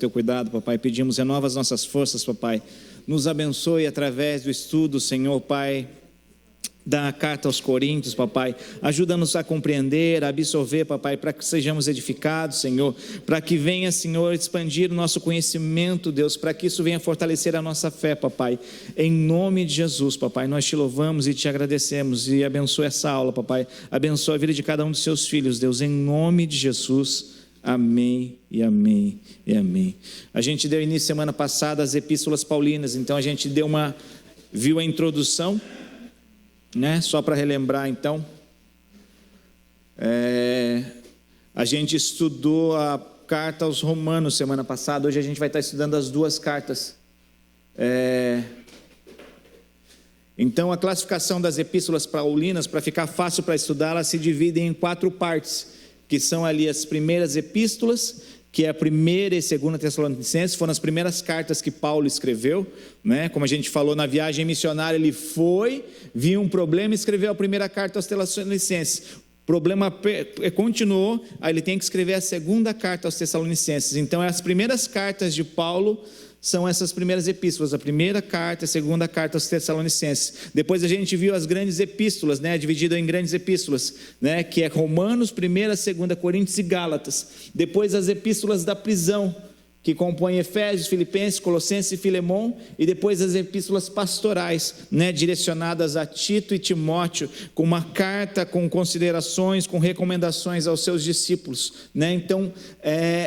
teu cuidado, papai. Pedimos, renova as nossas forças, papai. Nos abençoe através do estudo, Senhor, Pai, da carta aos Coríntios, papai. Ajuda-nos a compreender, a absorver, papai, para que sejamos edificados, Senhor, para que venha, Senhor, expandir o nosso conhecimento, Deus, para que isso venha fortalecer a nossa fé, papai, em nome de Jesus, papai. Nós te louvamos e te agradecemos, e abençoa essa aula, papai, abençoa a vida de cada um dos seus filhos, Deus, em nome de Jesus, amém e amém e amém. A gente deu início semana passada às epístolas paulinas, então a gente viu a introdução, né? Só para relembrar, então, a gente estudou a carta aos Romanos semana passada. Hoje a gente vai estar estudando as duas cartas. Então, a classificação das epístolas paulinas, para ficar fácil para estudar, elas se dividem em 4 partes, que são ali as primeiras epístolas, que é a primeira e segunda Tessalonicenses, foram as primeiras cartas que Paulo escreveu, né? Como a gente falou, na viagem missionária ele viu um problema e escreveu a primeira carta aos Tessalonicenses. O problema continuou, aí ele tem que escrever a segunda carta aos Tessalonicenses. Então, as primeiras cartas de Paulo são essas primeiras epístolas, a primeira carta, a segunda carta aos Tessalonicenses. Depois a gente viu as grandes epístolas, né, dividido em grandes epístolas, né, que é Romanos, 1ª, 2ª Coríntios e Gálatas. Depois as epístolas da prisão, que compõem Efésios, Filipenses, Colossenses e Filemão, e depois as epístolas pastorais, né, direcionadas a Tito e Timóteo, com uma carta, com considerações, com recomendações aos seus discípulos, né? Então,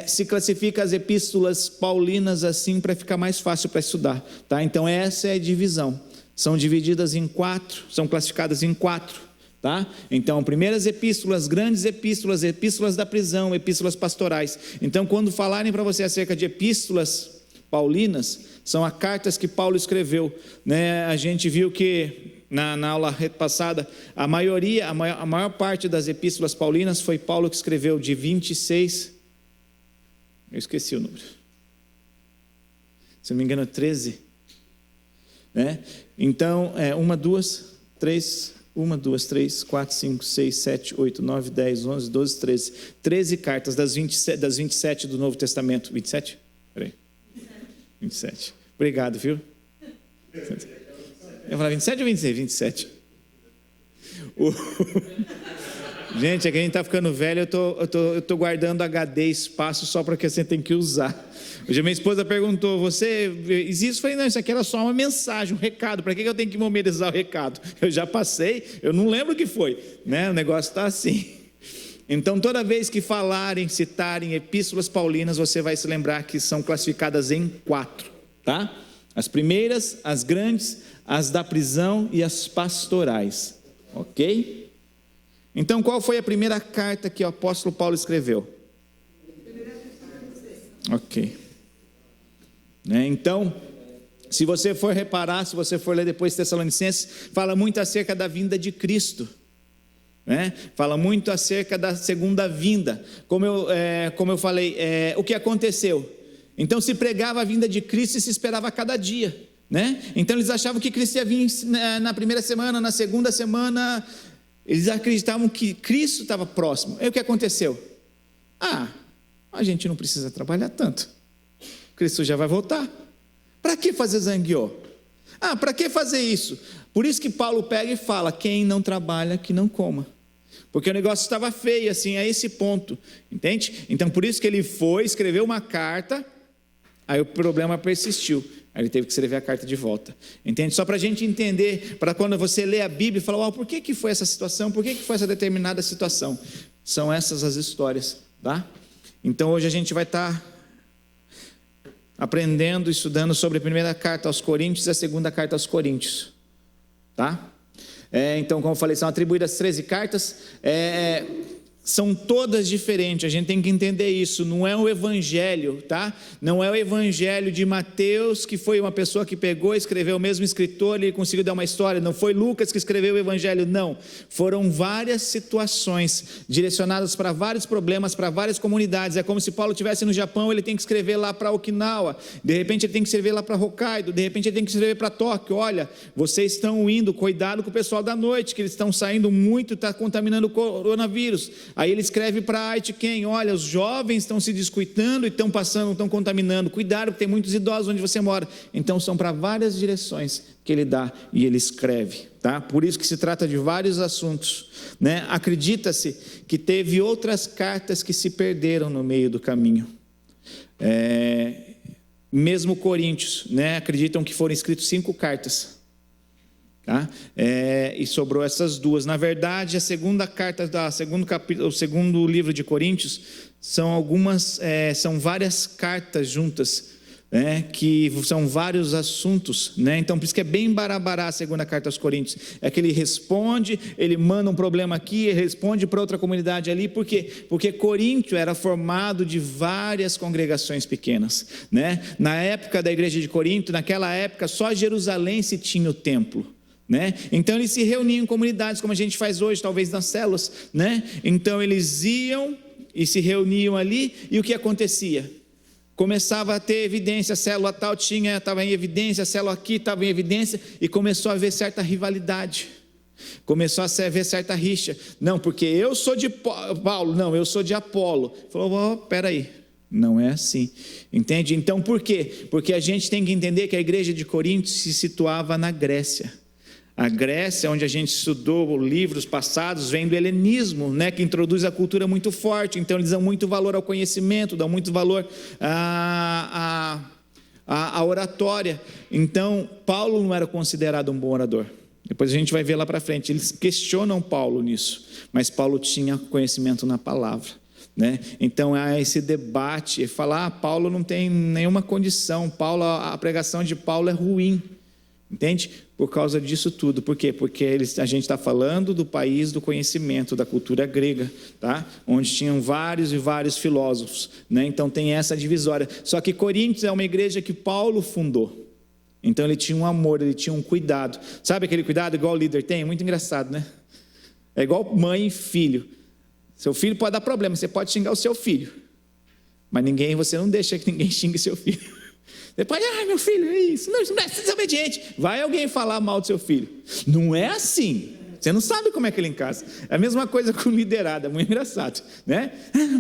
se classifica as epístolas paulinas assim para ficar mais fácil para estudar, tá? Então, essa é a divisão, são divididas em 4, são classificadas em 4. Tá? Então, primeiras epístolas, grandes epístolas, epístolas da prisão, epístolas pastorais. Então, quando falarem para você acerca de epístolas paulinas, são as cartas que Paulo escreveu, né? A gente viu que na aula passada, a maior parte das epístolas paulinas foi Paulo que escreveu, de 26, eu esqueci o número, se não me engano 13, né? Então, 1, 2, 3... 1, 2, 3, 4, 5, 6, 7, 8, 9, 10, 11, 12, 13. 13 cartas das 27 do Novo Testamento. 27? Peraí. 27. Obrigado, viu? Eu falar 27 ou 26? 27. Gente, é que a gente está ficando velho, eu tô guardando HD espaço só para que você tem que usar. Hoje a minha esposa perguntou, você existe? Eu falei, não, isso aqui era só uma mensagem, um recado, para que eu tenho que memorizar o recado? Eu já passei, eu não lembro o que foi, né? O negócio está assim. Então, toda vez que citarem epístolas paulinas, você vai se lembrar que são classificadas em 4, tá? As primeiras, as grandes, as da prisão e as pastorais, ok? Então, qual foi a primeira carta que o apóstolo Paulo escreveu? Ok. Então, se você for reparar, se você for ler depois Tessalonicenses, fala muito acerca da vinda de Cristo, né? Fala muito acerca da segunda vinda, como eu falei, o que aconteceu? Então se pregava a vinda de Cristo e se esperava a cada dia, né? Então eles achavam que Cristo ia vir na primeira semana, na segunda semana, eles acreditavam que Cristo estava próximo. E o que aconteceu? A gente não precisa trabalhar tanto, Cristo já vai voltar. Para que fazer zangueô? Para que fazer isso? Por isso que Paulo pega e fala, quem não trabalha, que não coma. Porque o negócio estava feio, assim, a esse ponto, entende? Então, por isso que ele escreveu uma carta, aí o problema persistiu, aí ele teve que escrever a carta de volta, entende? Só para a gente entender, para quando você lê a Bíblia e fala, por que foi essa situação, por que foi essa determinada situação? São essas as histórias, tá? Então, hoje a gente vai estar aprendendo, estudando sobre a primeira carta aos Coríntios e a segunda carta aos Coríntios, tá? Então, como eu falei, são atribuídas 13 cartas, são todas diferentes, a gente tem que entender isso, não é o evangelho, tá? Não é o evangelho de Mateus, que foi uma pessoa que pegou, escreveu, o mesmo escritor, ele conseguiu dar uma história, não foi Lucas que escreveu o evangelho, não, foram várias situações, direcionadas para vários problemas, para várias comunidades. É como se Paulo estivesse no Japão, ele tem que escrever lá para Okinawa, de repente ele tem que escrever lá para Hokkaido, de repente ele tem que escrever para Tóquio, olha, vocês estão indo, cuidado com o pessoal da noite, que eles estão saindo muito, está contaminando o coronavírus. Aí ele escreve para Aitken: olha, os jovens estão se descuidando e estão contaminando, cuidado, porque tem muitos idosos onde você mora. Então são para várias direções que ele dá e ele escreve, tá? Por isso que se trata de vários assuntos, né? Acredita-se que teve outras cartas que se perderam no meio do caminho. Mesmo Coríntios, né? Acreditam que foram escritas 5 cartas. Tá? E sobrou essas 2. Na verdade, a segunda carta, o segundo livro de Coríntios, são várias cartas juntas, né? Que são vários assuntos, né? Então por isso que é bem barabará a segunda carta aos Coríntios. É que ele responde, ele manda um problema aqui, ele responde para outra comunidade ali. Por quê? Porque Coríntio era formado de várias congregações pequenas, né? Na época da igreja de Corinto, naquela época, só Jerusalém se tinha o templo, né? Então eles se reuniam em comunidades, como a gente faz hoje, talvez nas células, né? Então eles iam e se reuniam ali, e o que acontecia? Começava a ter evidência, a célula tal estava em evidência, a célula aqui estava em evidência, e começou a haver certa rivalidade, começou a haver certa rixa. Não, porque eu sou de Paulo, não, eu sou de Apolo. Falou: peraí, não é assim, entende? Então por quê? Porque a gente tem que entender que a igreja de Corinto se situava na Grécia. A Grécia, onde a gente estudou livros passados, vem do helenismo, né, que introduz a cultura muito forte. Então eles dão muito valor ao conhecimento, dão muito valor à oratória. Então Paulo não era considerado um bom orador. Depois a gente vai ver lá para frente, eles questionam Paulo nisso, mas Paulo tinha conhecimento na palavra, né? Então há esse debate, falar: Paulo não tem nenhuma condição, a pregação de Paulo é ruim, entende? Por causa disso tudo. Por quê? Porque a gente está falando do país do conhecimento, da cultura grega, tá? Onde tinham vários e vários filósofos, né? Então tem essa divisória. Só que Coríntios é uma igreja que Paulo fundou. Então ele tinha um amor, ele tinha um cuidado. Sabe aquele cuidado igual o líder tem? Muito engraçado, né? É igual mãe e filho. Seu filho pode dar problema, você pode xingar o seu filho, mas você não deixa que ninguém xingue seu filho. Você pode: meu filho, é isso, não é desobediente. Vai alguém falar mal do seu filho. Não é assim. Você não sabe como é que ele em casa. É a mesma coisa com liderado, é muito engraçado, né?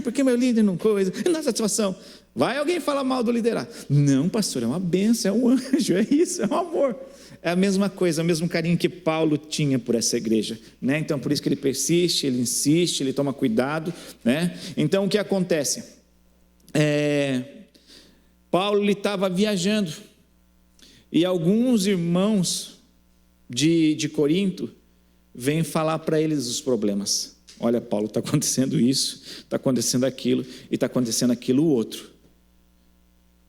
Porque meu líder não coisa, não dá satisfação. Vai alguém falar mal do liderado. Não, pastor, é uma bênção, é um anjo, é isso, é um amor. É a mesma coisa, o mesmo carinho que Paulo tinha por essa igreja, né? Então por isso que ele persiste, ele insiste, ele toma cuidado, né? Então o que acontece? Paulo estava viajando, e alguns irmãos de Corinto vêm falar para eles os problemas. Olha, Paulo, está acontecendo isso, está acontecendo aquilo, e está acontecendo aquilo outro.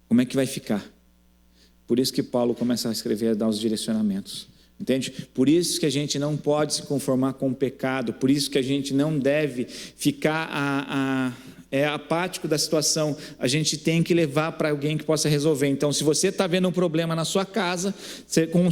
Como é que vai ficar? Por isso que Paulo começa a escrever, a dar os direcionamentos. Entende? Por isso que a gente não pode se conformar com o pecado, por isso que a gente não deve ficar apático da situação. A gente tem que levar para alguém que possa resolver. Então, se você está vendo um problema na sua casa, com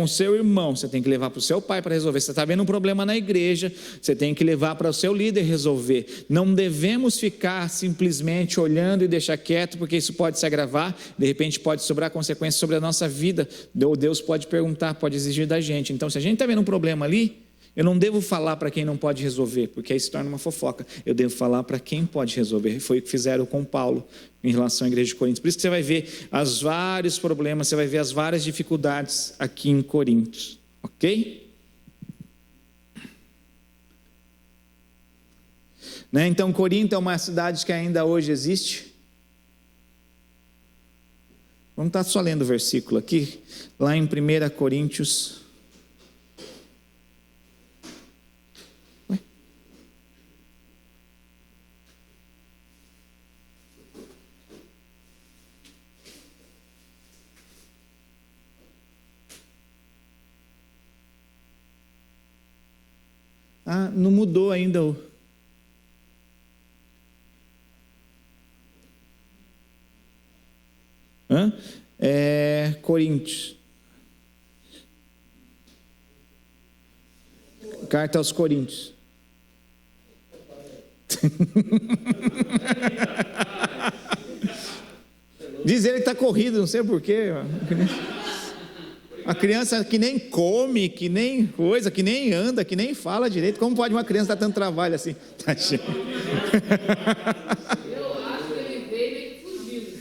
o seu irmão, você tem que levar para o seu pai para resolver. Se você está vendo um problema na igreja, você tem que levar para o seu líder resolver. Não devemos ficar simplesmente olhando e deixar quieto, porque isso pode se agravar, de repente pode sobrar consequências sobre a nossa vida, ou Deus pode perguntar, pode exigir da gente. Então, se a gente está vendo um problema ali, eu não devo falar para quem não pode resolver, porque aí se torna uma fofoca. Eu devo falar para quem pode resolver. Foi o que fizeram com Paulo em relação à igreja de Corinto. Por isso que você vai ver os vários problemas, você vai ver as várias dificuldades aqui em Corinto. Ok? Né? Então Corinto é uma cidade que ainda hoje existe. Vamos estar só lendo o versículo aqui, lá em 1 Coríntios. Não mudou ainda o... Coríntios. Carta aos Coríntios. Diz ele que está corrido, não sei porquê. Uma criança que nem come, que nem coisa, que nem anda, que nem fala direito. Como pode uma criança dar tanto trabalho assim? Tá cheio. Eu acho que ele veio meio que fugindo.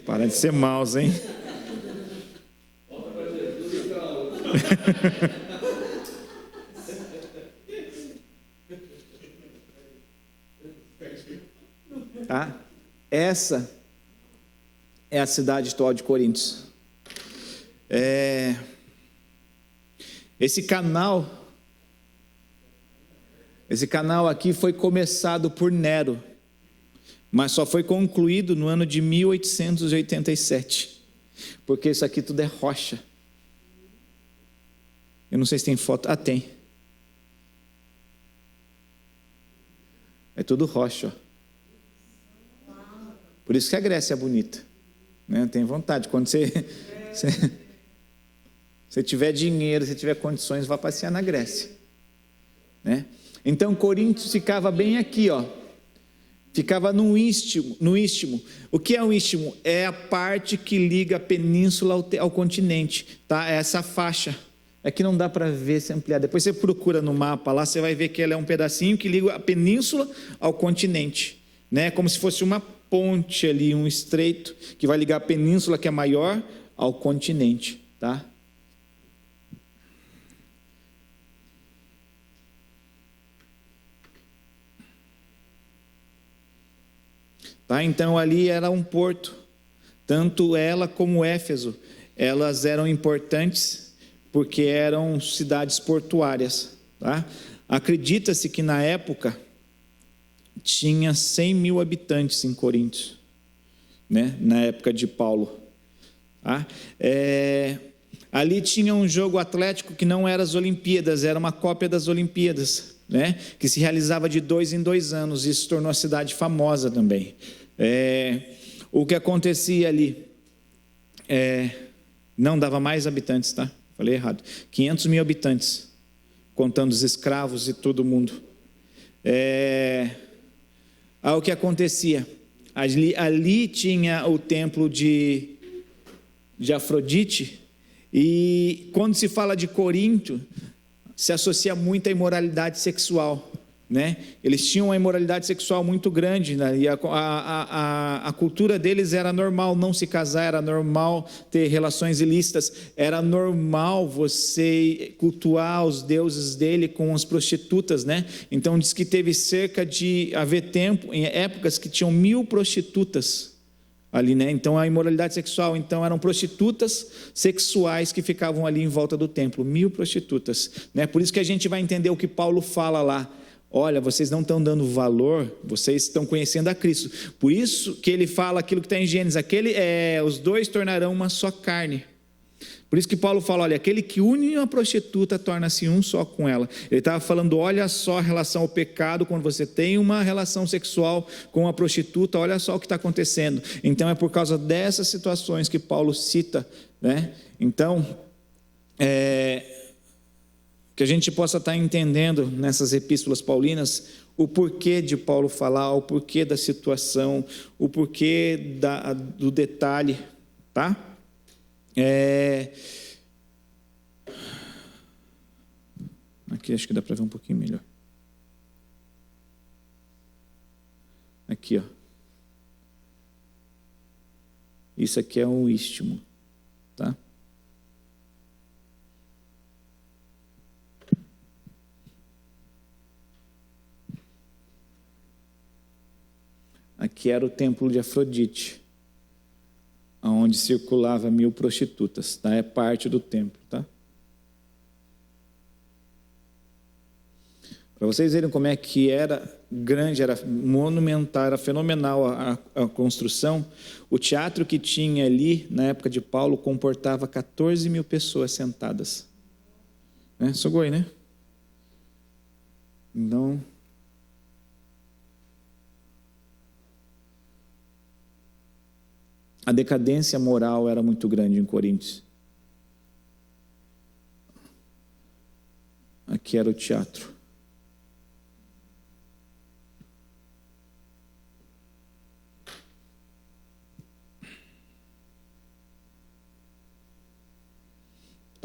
Para de ser maus, hein? Tá? Essa é a cidade atual de Corinto. Esse canal aqui foi começado por Nero, mas só foi concluído no ano de 1887, porque isso aqui tudo é rocha. Eu não sei se tem foto. Ah, tem. É tudo rocha, ó. Por isso que a Grécia é bonita, né? Tem vontade. Quando você tiver dinheiro, se tiver condições, vá passear na Grécia, né? Então Corinto ficava bem aqui, ó. Ficava no istmo. O que é o istmo? É a parte que liga a península ao continente, tá? É essa faixa. É que não dá para ver se ampliar. Depois você procura no mapa lá, você vai ver que ela é um pedacinho que liga a península ao continente, né? Como se fosse uma ponte ali, um estreito que vai ligar a península, que é maior, ao continente, tá? Tá? Então ali era um porto. Tanto ela como Éfeso, elas eram importantes porque eram cidades portuárias, tá? Acredita-se que na época tinha 100 mil habitantes em Corinto, né? Na época de Paulo, tá? Ali tinha um jogo atlético que não era as Olimpíadas, era uma cópia das Olimpíadas, né? Que se realizava de 2 em 2 anos. Isso tornou a cidade famosa também. O que acontecia ali não dava mais habitantes, tá? Falei errado. 500 mil habitantes, contando os escravos e todo mundo. O que acontecia? Ali tinha o templo de Afrodite, e quando se fala de Corinto, se associa muito à imoralidade sexual, né? Eles tinham uma imoralidade sexual muito grande, né? E a cultura deles era normal não se casar, era normal ter relações ilícitas, era normal você cultuar os deuses dele com as prostitutas, né? Então diz que teve cerca de haver tempo, em épocas que tinham 1000 prostitutas ali, né? Então a imoralidade sexual, então eram prostitutas sexuais que ficavam ali em volta do templo, 1000 prostitutas, né? Por isso que a gente vai entender o que Paulo fala lá. Olha, vocês não estão dando valor, vocês estão conhecendo a Cristo. Por isso que ele fala aquilo que está em Gênesis, os dois tornarão uma só carne. Por isso que Paulo fala, olha, aquele que une uma prostituta torna-se um só com ela. Ele estava falando, olha só a relação ao pecado, quando você tem uma relação sexual com uma prostituta, olha só o que está acontecendo. Então é por causa dessas situações que Paulo cita, né? Então, que a gente possa estar entendendo nessas epístolas paulinas o porquê de Paulo falar, o porquê da situação, o porquê do detalhe, tá? Aqui acho que dá para ver um pouquinho melhor. Aqui, ó. Isso aqui é um istmo, tá? Aqui era o templo de Afrodite, onde circulava 1000 prostitutas, tá? É parte do templo, tá? Para vocês verem como é que era grande, era monumental, era fenomenal a construção. O teatro que tinha ali, na época de Paulo, comportava 14 mil pessoas sentadas. Sugoi, né? Então, a decadência moral era muito grande em Corinto. Aqui era o teatro.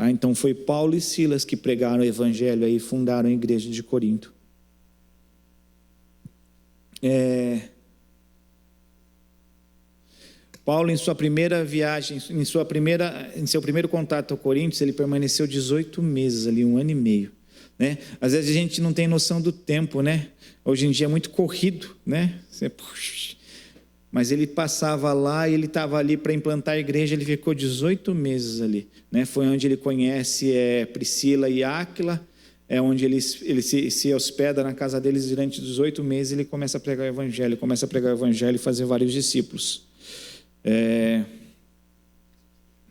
Tá? Então foi Paulo e Silas que pregaram o evangelho aí e fundaram a igreja de Corinto. Paulo, em sua primeira viagem, em seu primeiro contato ao Coríntios, ele permaneceu 18 meses ali, 1 ano e meio. Né? Às vezes a gente não tem noção do tempo, né? Hoje em dia é muito corrido, né? Mas ele passava lá e ele estava ali para implantar a igreja, ele ficou 18 meses ali. Né? Foi onde ele conhece Priscila e Áquila, é onde ele se hospeda na casa deles durante 18 meses, ele começa a pregar o evangelho, e fazer vários discípulos.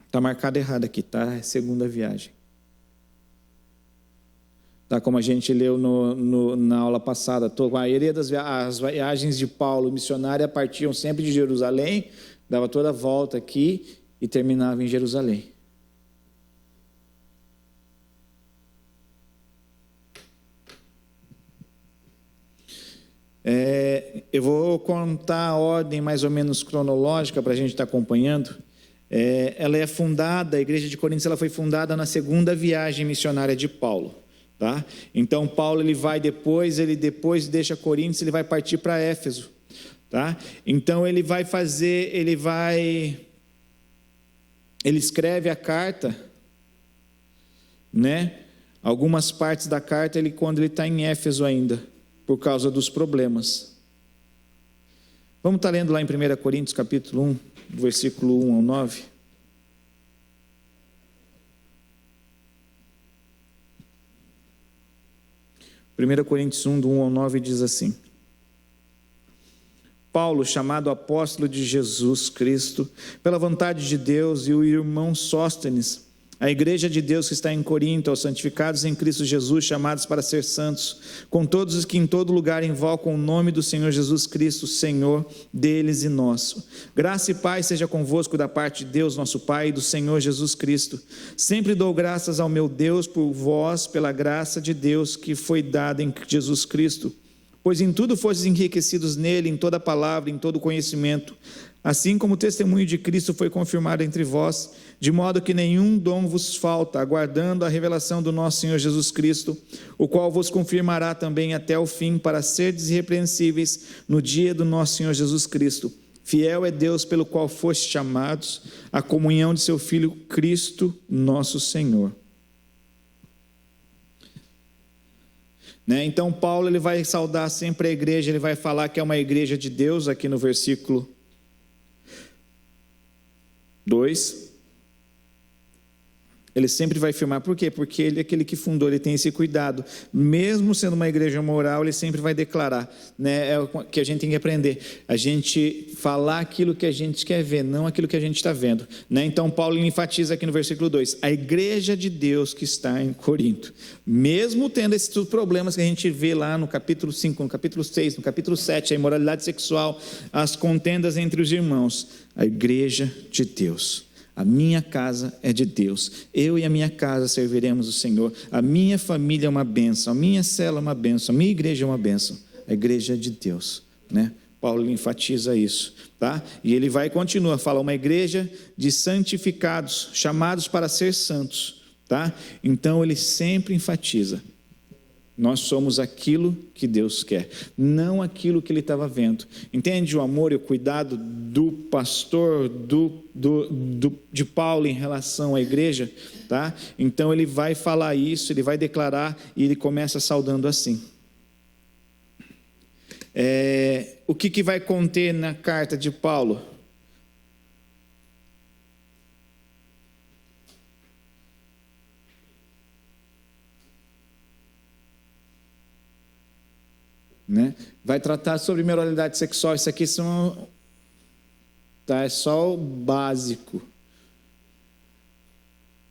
Está marcado errado aqui, tá? É segunda viagem. Tá, como a gente leu na aula passada, a maioria das viagens de Paulo missionária partiam sempre de Jerusalém, dava toda a volta aqui e terminava em Jerusalém. Eu vou contar a ordem mais ou menos cronológica para a gente estar acompanhando. Ela é fundada, a igreja de Coríntios ela foi fundada na segunda viagem missionária de Paulo. Tá? Então Paulo ele depois deixa Coríntios, ele vai partir para Éfeso. Tá? Então ele escreve a carta, né? Algumas partes da carta quando ele está em Éfeso ainda, por causa dos problemas. Vamos estar lendo lá em 1 Coríntios capítulo 1, versículo 1 ao 9. 1 Coríntios 1, do 1 ao 9 diz assim: Paulo, chamado apóstolo de Jesus Cristo, pela vontade de Deus, e o irmão Sóstenes, a igreja de Deus que está em Corinto, aos santificados em Cristo Jesus, chamados para ser santos, com todos os que em todo lugar invocam o nome do Senhor Jesus Cristo, Senhor deles e nosso. Graça e paz seja convosco da parte de Deus, nosso Pai, e do Senhor Jesus Cristo. Sempre dou graças ao meu Deus por vós, pela graça de Deus que foi dada em Jesus Cristo. Pois em tudo fostes enriquecidos nele, em toda palavra, em todo conhecimento, assim como o testemunho de Cristo foi confirmado entre vós, de modo que nenhum dom vos falta, aguardando a revelação do nosso Senhor Jesus Cristo, o qual vos confirmará também até o fim, para serdes irrepreensíveis no dia do nosso Senhor Jesus Cristo. Fiel é Deus pelo qual fostes chamados à comunhão de seu Filho Cristo, nosso Senhor. Então Paulo ele vai saudar sempre a igreja, ele vai falar que é uma igreja de Deus, aqui no versículo 2, ele sempre vai afirmar, por quê? Porque ele é aquele que fundou, ele tem esse cuidado, mesmo sendo uma igreja moral, ele sempre vai declarar, né? É o que a gente tem que aprender, a gente falar aquilo que a gente quer ver, não aquilo que a gente está vendo, né? Então Paulo enfatiza aqui no versículo 2, a igreja de Deus que está em Corinto, mesmo tendo esses problemas que a gente vê lá no capítulo 5, no capítulo 6, no capítulo 7, a imoralidade sexual, as contendas entre os irmãos, a igreja de Deus. A minha casa é de Deus, eu e a minha casa serviremos o Senhor, a minha família é uma bênção, a minha célula é uma bênção, a minha igreja é uma bênção, a igreja é de Deus, né? Paulo enfatiza isso, tá? E ele vai continuar a falar, uma igreja de santificados, chamados para ser santos, tá? Então ele sempre enfatiza, nós somos aquilo que Deus quer, não aquilo que ele estava vendo. Entende o amor e o cuidado do pastor, de Paulo em relação à igreja? Tá? Então ele vai falar isso, ele vai declarar e ele começa saudando assim. O que vai conter na carta de Paulo? Né? Vai tratar sobre moralidade sexual. Isso aqui é só o básico.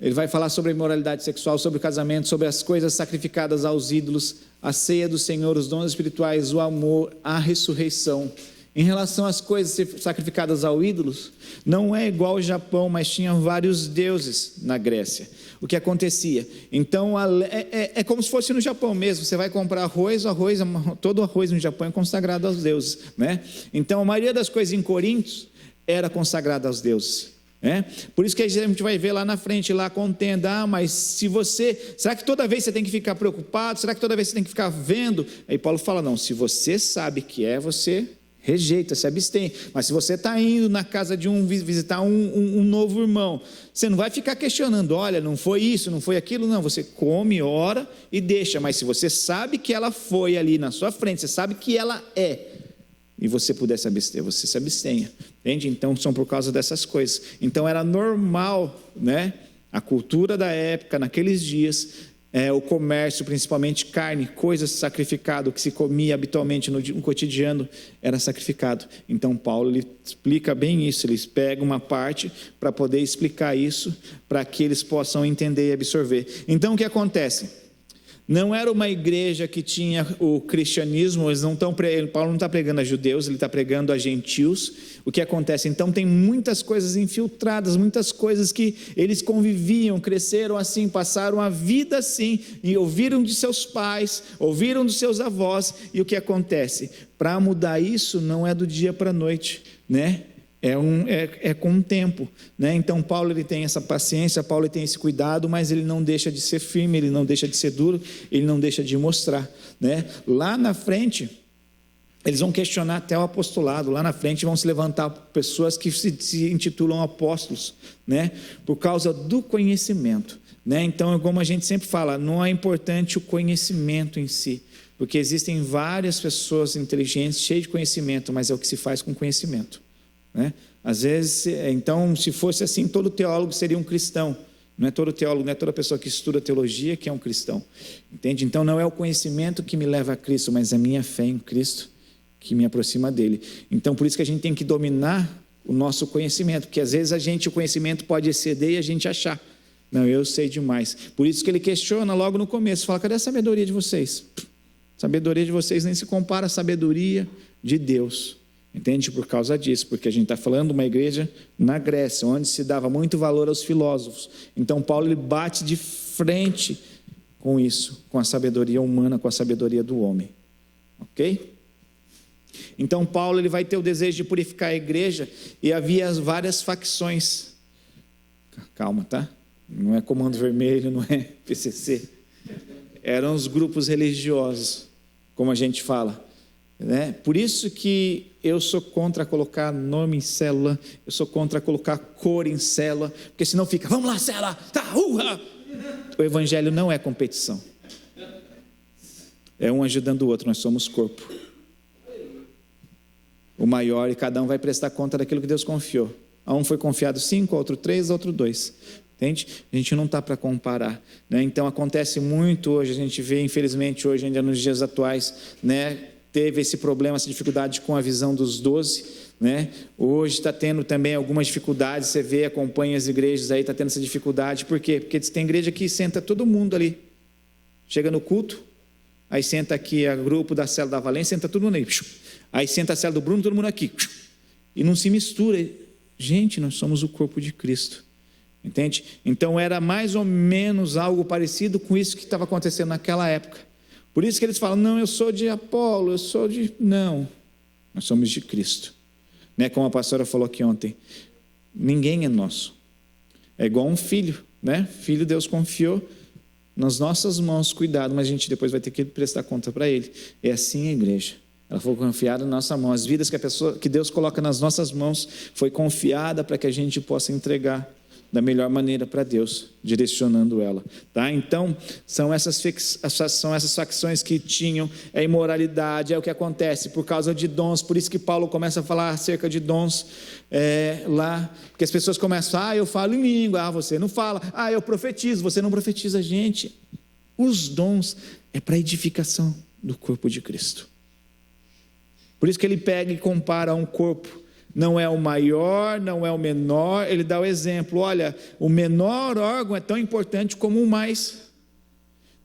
Ele vai falar sobre a imoralidade sexual, sobre o casamento, sobre as coisas sacrificadas aos ídolos, a ceia do Senhor, os dons espirituais, o amor, a ressurreição. Em relação às coisas sacrificadas aos ídolos, não é igual ao Japão, mas tinha vários deuses na Grécia. O que acontecia? Então, é como se fosse no Japão mesmo. Você vai comprar arroz, todo arroz no Japão é consagrado aos deuses, né? Então, a maioria das coisas em Corinto era consagrada aos deuses. Por isso que a gente vai ver lá na frente, lá contenda, mas se você, será que toda vez você tem que ficar preocupado? Será que toda vez você tem que ficar vendo? Aí Paulo fala, não, se você sabe que você rejeita, se abstém, mas se você está indo na casa de visitar um novo irmão, você não vai ficar questionando, olha, não foi isso, não foi aquilo, não, você come, ora e deixa, mas se você sabe que ela foi ali na sua frente, você sabe que ela e você puder se abster, você se abstenha, entende? Então são por causa dessas coisas. Então era normal, a cultura da época, naqueles dias, o comércio, principalmente carne, coisas sacrificado, que se comia habitualmente no cotidiano, era sacrificado. Então Paulo ele explica bem isso, eles pegam uma parte para poder explicar isso, para que eles possam entender e absorver. Então o que acontece? Não era uma igreja que tinha o cristianismo, Paulo não está pregando a judeus, ele está pregando a gentios. O que acontece? Então tem muitas coisas infiltradas, muitas coisas que eles conviviam, cresceram assim, passaram a vida assim, e ouviram de seus pais, ouviram dos seus avós, e o que acontece? Para mudar isso não é do dia para a noite, É com o tempo, Então Paulo ele tem essa paciência, Paulo ele tem esse cuidado, mas ele não deixa de ser firme, ele não deixa de ser duro, ele não deixa de mostrar, Lá na frente, eles vão questionar até o apostolado, lá na frente vão se levantar pessoas que se intitulam apóstolos, Por causa do conhecimento, Então, como a gente sempre fala, não é importante o conhecimento em si, porque existem várias pessoas inteligentes, cheias de conhecimento, mas é o que se faz com conhecimento. Às vezes, então, se fosse assim, todo teólogo seria um cristão. Não é todo teólogo, não é toda pessoa que estuda teologia que é um cristão, entende? Então não é o conhecimento que me leva a Cristo, mas a minha fé em Cristo que me aproxima dele. Então por isso que a gente tem que dominar o nosso conhecimento, porque às vezes o conhecimento pode exceder e a gente achar, não, eu sei demais. Por isso que ele questiona logo no começo, fala, cadê a sabedoria de vocês? A sabedoria de vocês nem se compara à sabedoria de Deus. Entende? Por causa disso, porque a gente está falando de uma igreja na Grécia, onde se dava muito valor aos filósofos. Então Paulo ele bate de frente com isso, com a sabedoria humana, com a sabedoria do homem. Ok? Então Paulo ele vai ter o desejo de purificar a igreja, e havia várias facções. Calma, tá? Não é Comando Vermelho, não é PCC. Eram os grupos religiosos, como a gente fala. Por isso que eu sou contra colocar nome em célula, eu sou contra colocar cor em célula, porque senão fica, vamos lá célula, tá, O evangelho não é competição, é um ajudando o outro, nós somos corpo, o maior, e cada um vai prestar conta daquilo que Deus confiou. A um foi confiado 5, a outro 3, a outro 2, entende? A gente não está para comparar, Então acontece muito hoje, a gente vê infelizmente hoje ainda nos dias atuais, teve esse problema, essa dificuldade com a visão dos 12, Hoje está tendo também algumas dificuldades, você vê, acompanha as igrejas aí, está tendo essa dificuldade, por quê? Porque tem igreja que senta todo mundo ali, chega no culto, aí senta aqui a grupo da célula da Valência, senta todo mundo aí, aí senta a célula do Bruno, todo mundo aqui, e não se mistura. Gente, nós somos o corpo de Cristo, entende? Então era mais ou menos algo parecido com isso que estava acontecendo naquela época. Por isso que eles falam, não, eu sou de Apolo, eu sou de... Não, nós somos de Cristo. Como a pastora falou aqui ontem, ninguém é nosso. É igual um filho, Filho Deus confiou nas nossas mãos, cuidado, mas a gente depois vai ter que prestar conta para ele. É assim a igreja. Ela foi confiada na nossa mão. As vidas que Deus coloca nas nossas mãos foi confiada para que a gente possa entregar da melhor maneira para Deus, direcionando ela, tá? Então, são essas facções que tinham a imoralidade, é o que acontece por causa de dons. Por isso que Paulo começa a falar acerca de dons lá, porque as pessoas começam, eu falo em língua, você não fala, eu profetizo, você não profetiza. Gente, os dons é para edificação do corpo de Cristo. Por isso que ele pega e compara um corpo. Não é o maior, não é o menor, ele dá o exemplo, olha, o menor órgão é tão importante como o mais.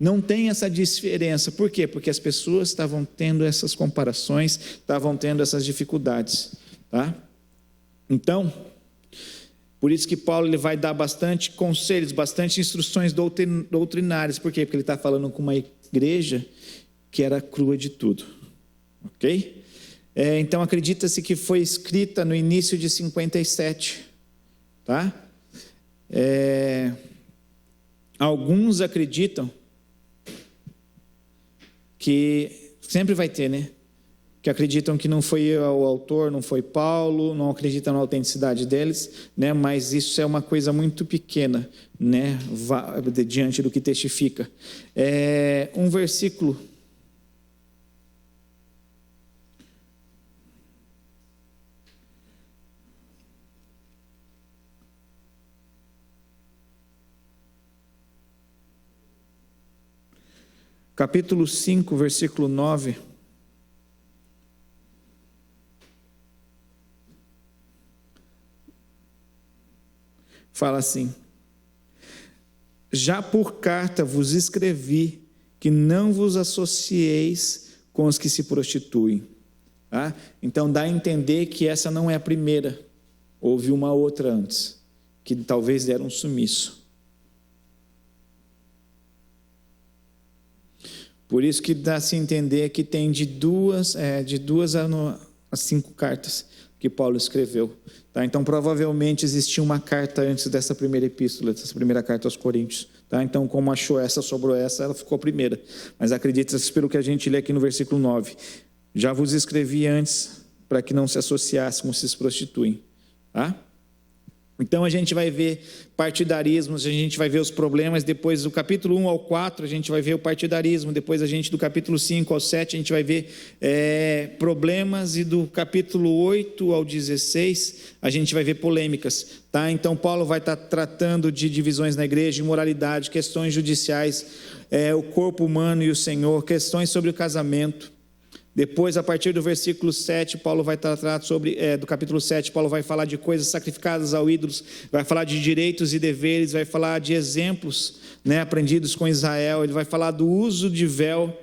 Não tem essa diferença, por quê? Porque as pessoas estavam tendo essas comparações, estavam tendo essas dificuldades, tá? Então, por isso que Paulo ele vai dar bastante conselhos, bastante instruções doutrinárias, por quê? Porque ele está falando com uma igreja que era crua de tudo, ok? Então acredita-se que foi escrita no início de 57, tá? Alguns acreditam que, sempre vai ter, né? Que acreditam que não foi o autor, não foi Paulo, não acreditam na autenticidade deles, né? Mas isso é uma coisa muito pequena, né? Diante do que testifica. Um versículo. Capítulo 5, versículo 9. Fala assim: já por carta vos escrevi que não vos associeis com os que se prostituem. Tá? Então dá a entender que essa não é a primeira. Houve uma outra antes, que talvez deram um sumiço. Por isso que dá-se a entender que tem de duas a 5 cartas que Paulo escreveu. Tá? Então, provavelmente existia uma carta antes dessa primeira epístola, dessa primeira carta aos Coríntios. Tá? Então, como achou essa, sobrou essa, ela ficou a primeira. Mas acredita-se pelo que a gente lê aqui no versículo 9. Já vos escrevi antes para que não se associasse com os que se prostituem. Tá? Então a gente vai ver partidarismos, a gente vai ver os problemas, depois do capítulo 1 ao 4 a gente vai ver o partidarismo, depois do capítulo 5 ao 7 a gente vai ver problemas, e do capítulo 8 ao 16 a gente vai ver polêmicas. Tá? Então Paulo vai estar tratando de divisões na igreja, imoralidade, questões judiciais, o corpo humano e o Senhor, questões sobre o casamento. Depois, a partir do versículo 7, Paulo vai tratar do capítulo 7, Paulo vai falar de coisas sacrificadas aos ídolos, vai falar de direitos e deveres, vai falar de exemplos, né, aprendidos com Israel, ele vai falar do uso de véu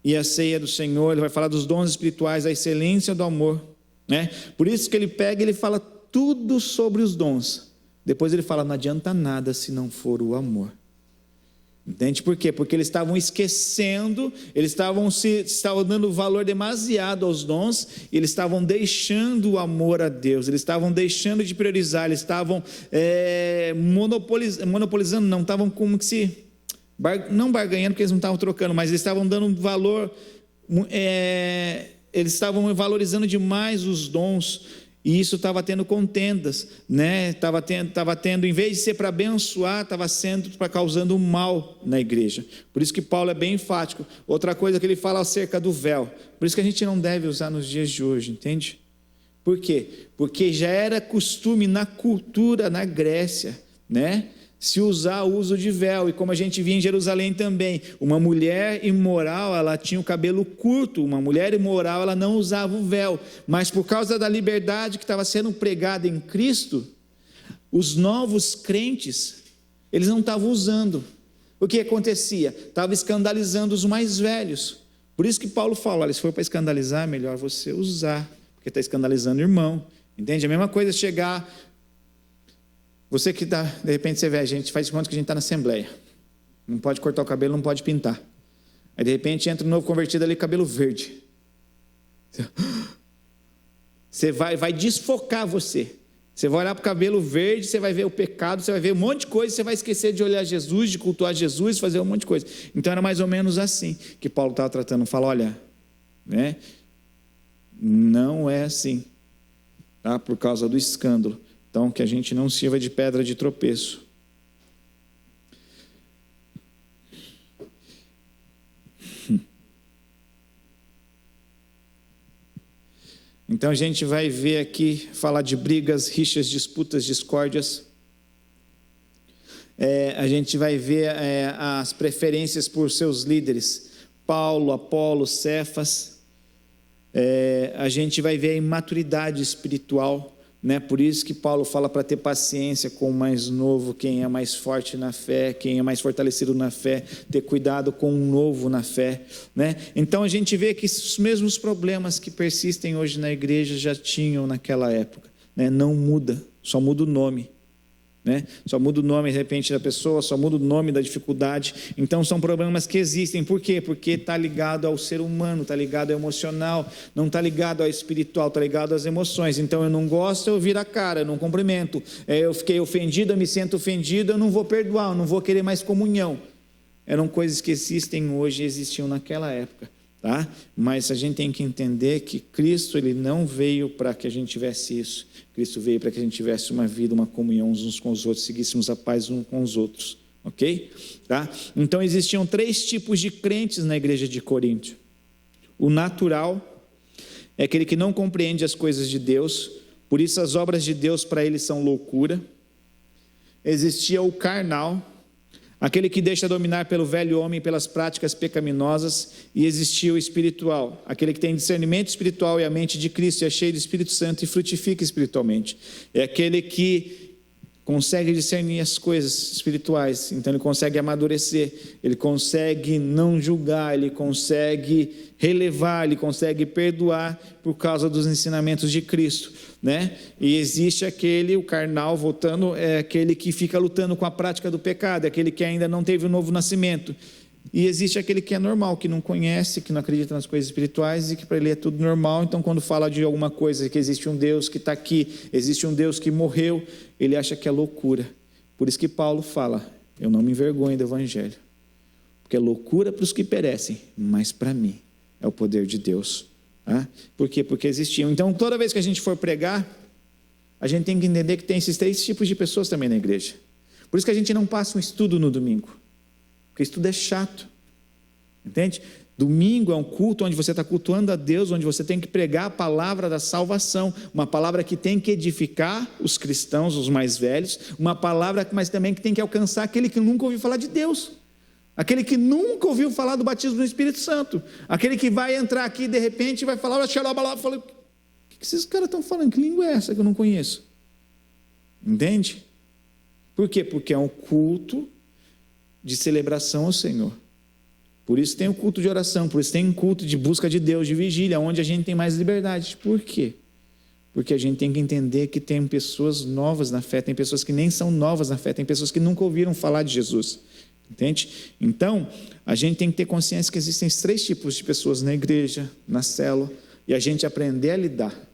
e a ceia do Senhor, ele vai falar dos dons espirituais, a excelência do amor, né? Por isso que ele pega e ele fala tudo sobre os dons. Depois ele fala, não adianta nada se não for o amor. Entende por quê? Porque eles estavam esquecendo, eles estavam dando valor demasiado aos dons, e eles estavam deixando o amor a Deus, eles estavam deixando de priorizar, eles estavam monopolizando, não, estavam como que se, não barganhando, porque eles não estavam trocando, mas eles estavam dando valor, eles estavam valorizando demais os dons, e isso estava tendo contendas, né? Estava tendo, em vez de ser para abençoar, estava sendo para causando mal na igreja. Por isso que Paulo é bem enfático. Outra coisa que ele fala acerca do véu. Por isso que a gente não deve usar nos dias de hoje, entende? Por quê? Porque já era costume na cultura, na Grécia, né? Se usar o uso de véu, e como a gente via em Jerusalém também, uma mulher imoral, ela tinha o cabelo curto, uma mulher imoral, ela não usava o véu, mas por causa da liberdade que estava sendo pregada em Cristo, os novos crentes, eles não estavam usando. O que acontecia? Estava escandalizando os mais velhos. Por isso que Paulo fala, olha, se for para escandalizar, é melhor você usar, porque está escandalizando o irmão, entende? A mesma coisa chegar... Você que está, de repente você vê a gente, faz de conta que a gente está na assembleia, não pode cortar o cabelo, não pode pintar, aí de repente entra um novo convertido ali, cabelo verde, você vai desfocar você vai olhar para o cabelo verde, você vai ver o pecado, você vai ver um monte de coisa, você vai esquecer de olhar Jesus, de cultuar Jesus, fazer um monte de coisa. Então era mais ou menos assim que Paulo estava tratando, fala, olha, né, não é assim, tá? Por causa do escândalo. Então, que a gente não sirva de pedra de tropeço. Então, a gente vai ver aqui, falar de brigas, rixas, disputas, discórdias. A gente vai ver as preferências por seus líderes. Paulo, Apolo, Cefas. A gente vai ver a imaturidade espiritual. Né? Por isso que Paulo fala para ter paciência com o mais novo, quem é mais forte na fé, quem é mais fortalecido na fé, ter cuidado com o novo na fé, né? Então a gente vê que os mesmos problemas que persistem hoje na igreja já tinham naquela época, né? Não muda, só muda o nome, né? Só muda o nome de repente da pessoa, só muda o nome da dificuldade. Então são problemas que existem. Por quê? Porque está ligado ao ser humano, está ligado ao emocional, não está ligado ao espiritual, está ligado às emoções. Então eu não gosto, eu viro a cara, eu não cumprimento. Eu fiquei ofendido, eu me sinto ofendido, eu não vou perdoar, eu não vou querer mais comunhão. Eram coisas que existem hoje e existiam naquela época. Tá? Mas a gente tem que entender que Cristo, ele não veio para que a gente tivesse isso. Cristo veio para que a gente tivesse uma vida, uma comunhão uns com os outros, seguíssemos a paz uns com os outros, ok? Tá? Então existiam 3 tipos de crentes na igreja de Corinto. O natural é aquele que não compreende as coisas de Deus, por isso as obras de Deus para ele são loucura. Existia o carnal, aquele que deixa dominar pelo velho homem pelas práticas pecaminosas, e existia o espiritual, aquele que tem discernimento espiritual e a mente de Cristo, e é cheio do Espírito Santo e frutifica espiritualmente. É aquele que consegue discernir as coisas espirituais, então ele consegue amadurecer, ele consegue não julgar, ele consegue relevar, ele consegue perdoar por causa dos ensinamentos de Cristo, né? E existe aquele, o carnal, voltando, é aquele que fica lutando com a prática do pecado, é aquele que ainda não teve o novo nascimento. E existe aquele que é normal, que não conhece, que não acredita nas coisas espirituais e que para ele é tudo normal. Então quando fala de alguma coisa, que existe um Deus que está aqui, existe um Deus que morreu, ele acha que é loucura. Por isso que Paulo fala, eu não me envergonho do evangelho, porque é loucura para os que perecem, mas para mim é o poder de Deus. Tá? Por quê? Porque existiam. Então toda vez que a gente for pregar, a gente tem que entender que tem esses 3 tipos de pessoas também na igreja. Por isso que a gente não passa um estudo no domingo, porque estudo é chato, entende? Domingo é um culto onde você está cultuando a Deus, onde você tem que pregar a palavra da salvação, uma palavra que tem que edificar os cristãos, os mais velhos, uma palavra, mas também que tem que alcançar aquele que nunca ouviu falar de Deus, aquele que nunca ouviu falar do batismo do Espírito Santo, aquele que vai entrar aqui de repente e vai falar, fala, o que esses caras estão falando? Que língua é essa que eu não conheço? Entende? Por quê? Porque é um culto de celebração ao Senhor. Por isso tem o culto de oração, por isso tem um culto de busca de Deus, de vigília, onde a gente tem mais liberdade. Por quê? Porque a gente tem que entender que tem pessoas novas na fé, tem pessoas que nem são novas na fé, tem pessoas que nunca ouviram falar de Jesus. Entende? Então, a gente tem que ter consciência que existem 3 tipos de pessoas na igreja, na célula, e a gente aprender a lidar.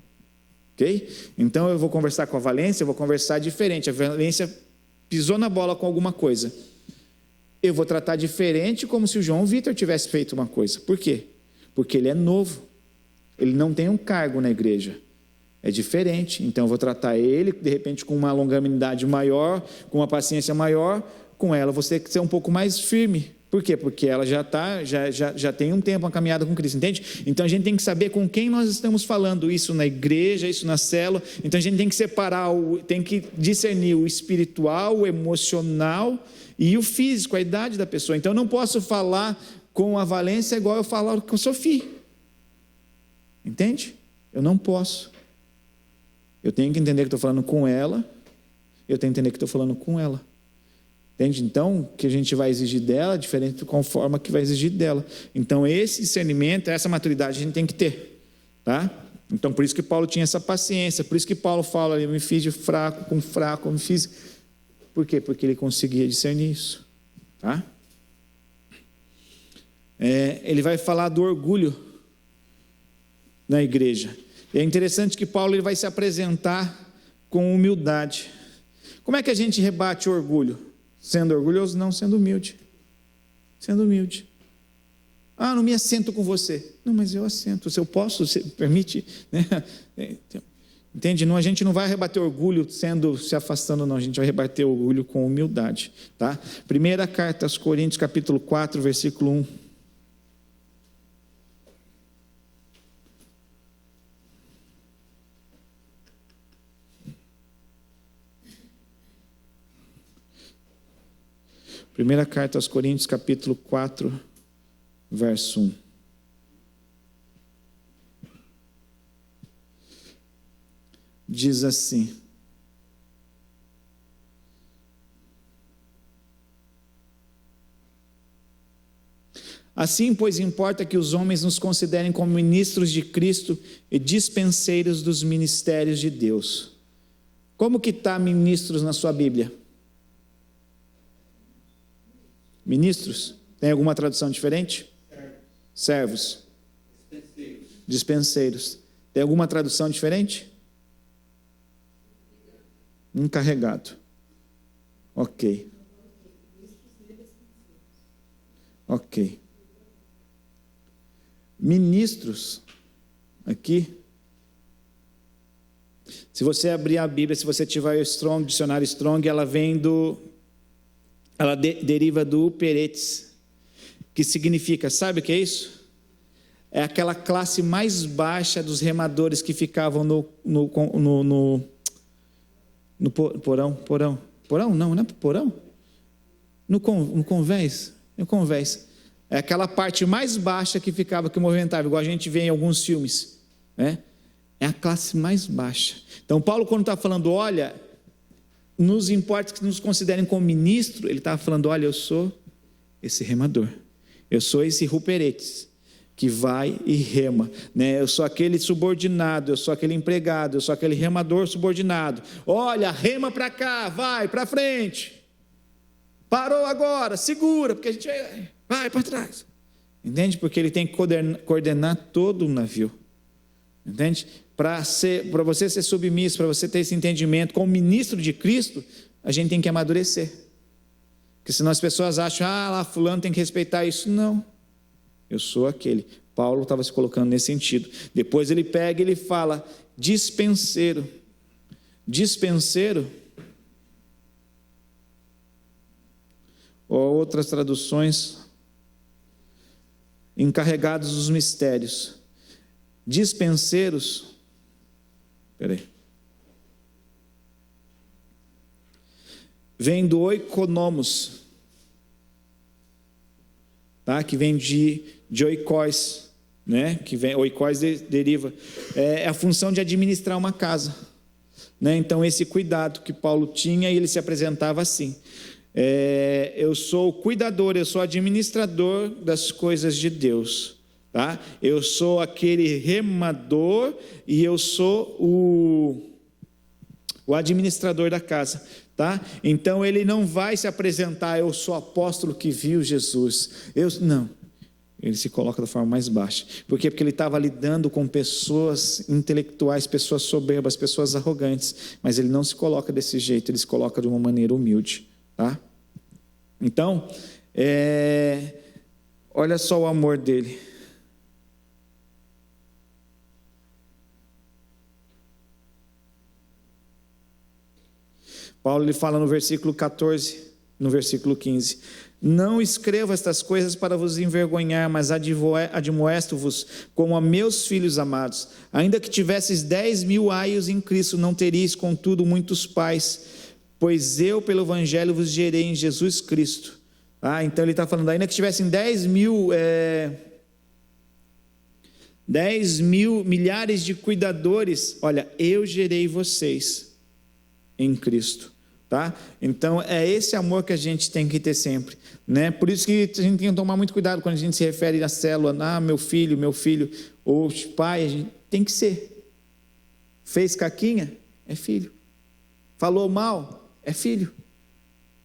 Ok? Então eu vou conversar com a Valência, eu vou conversar diferente. A Valência pisou na bola com alguma coisa. Eu vou tratar diferente como se o João Vitor tivesse feito uma coisa. Por quê? Porque ele é novo. Ele não tem um cargo na igreja. É diferente. Então eu vou tratar ele, de repente, com uma longanimidade maior, com uma paciência maior. Com ela você tem que ser um pouco mais firme. Por quê? Porque ela já tem um tempo, uma caminhada com Cristo, entende? Então a gente tem que saber com quem nós estamos falando, isso na igreja, isso na célula. Então a gente tem que separar, tem que discernir o espiritual, o emocional e o físico, a idade da pessoa. Então eu não posso falar com a Valência igual eu falo com a Sofia. Entende? Eu não posso. Eu tenho que entender que estou falando com ela, eu tenho que entender que estou falando com ela. Entende? Então, o que a gente vai exigir dela é diferente da forma que vai exigir dela. Então, esse discernimento, essa maturidade a gente tem que ter. Tá? Então, por isso que Paulo tinha essa paciência, por isso que Paulo fala, eu me fiz de fraco com fraco, eu me fiz... Por quê? Porque ele conseguia discernir isso. Tá? Ele vai falar do orgulho na igreja. E é interessante que Paulo ele vai se apresentar com humildade. Como é que a gente rebate o orgulho? Sendo orgulhoso? Não, sendo humilde. Sendo humilde. Ah, não me assento com você. Não, mas eu assento. Se eu posso, você permite? Né? Entende? Não, a gente não vai rebater orgulho se afastando, não. A gente vai rebater orgulho com humildade. Tá? Primeira carta aos Coríntios, capítulo 4, versículo 1. Primeira carta aos Coríntios, capítulo 4, verso 1. Diz assim: assim, pois, importa que os homens nos considerem como ministros de Cristo e dispenseiros dos ministérios de Deus. Como que está ministros na sua Bíblia? Ministros? Tem alguma tradução diferente? Servos. Dispenseiros. Tem alguma tradução diferente? Encarregado. Ok. Ok. Ministros, aqui. Se você abrir a Bíblia, se você tiver o Strong, dicionário Strong, ela vem deriva do uperetes, que significa, sabe o que é isso? É aquela classe mais baixa dos remadores que ficavam no porão. Porão? Não é porão? No convés. É aquela parte mais baixa que ficava, que movimentava, igual a gente vê em alguns filmes, né? É a classe mais baixa. Então Paulo, quando está falando, olha, nos importa que nos considerem como ministro, ele estava falando, olha, eu sou esse remador, eu sou esse ruperetes, que vai e rema, né? Eu sou aquele subordinado, eu sou aquele empregado, eu sou aquele remador subordinado. Olha, rema para cá, vai para frente. Parou agora, segura, porque a gente vai para trás. Entende? Porque ele tem que coordenar todo o navio. Entende? Para você ser submisso, para você ter esse entendimento, como ministro de Cristo, a gente tem que amadurecer. Porque senão as pessoas acham, lá fulano tem que respeitar isso. Não. Eu sou aquele. Paulo estava se colocando nesse sentido. Depois ele pega e ele fala, dispenseiro. Dispenseiro, ou outras traduções, encarregados dos mistérios. Dispenseiros, vem do oikonomos, tá? Que vem de oikós, né? Que vem, oikós deriva, é a função de administrar uma casa, né? Então esse cuidado que Paulo tinha, e ele se apresentava assim, eu sou o cuidador, eu sou o administrador das coisas de Deus, tá? Eu sou aquele remador e eu sou o administrador da casa, tá? Então ele não vai se apresentar, eu sou apóstolo que viu Jesus, não, ele se coloca da forma mais baixa. Por quê? Porque ele estava lidando com pessoas intelectuais, pessoas soberbas, pessoas arrogantes, mas ele não se coloca desse jeito, ele se coloca de uma maneira humilde, tá? Então, olha só o amor dele. Paulo ele fala no versículo 14, no versículo 15, não escrevo estas coisas para vos envergonhar, mas admoesto-vos como a meus filhos amados. Ainda que tivesses 10.000 aios em Cristo, não teríeis contudo muitos pais, pois eu pelo evangelho vos gerei em Jesus Cristo. Então ele está falando, ainda que tivessem 10.000 milhares de cuidadores, olha, eu gerei vocês em Cristo. Tá? Então é esse amor que a gente tem que ter sempre, né? Por isso que a gente tem que tomar muito cuidado quando a gente se refere à célula, meu filho, ou pai, a gente tem que ser. Fez caquinha, é filho. Falou mal, é filho.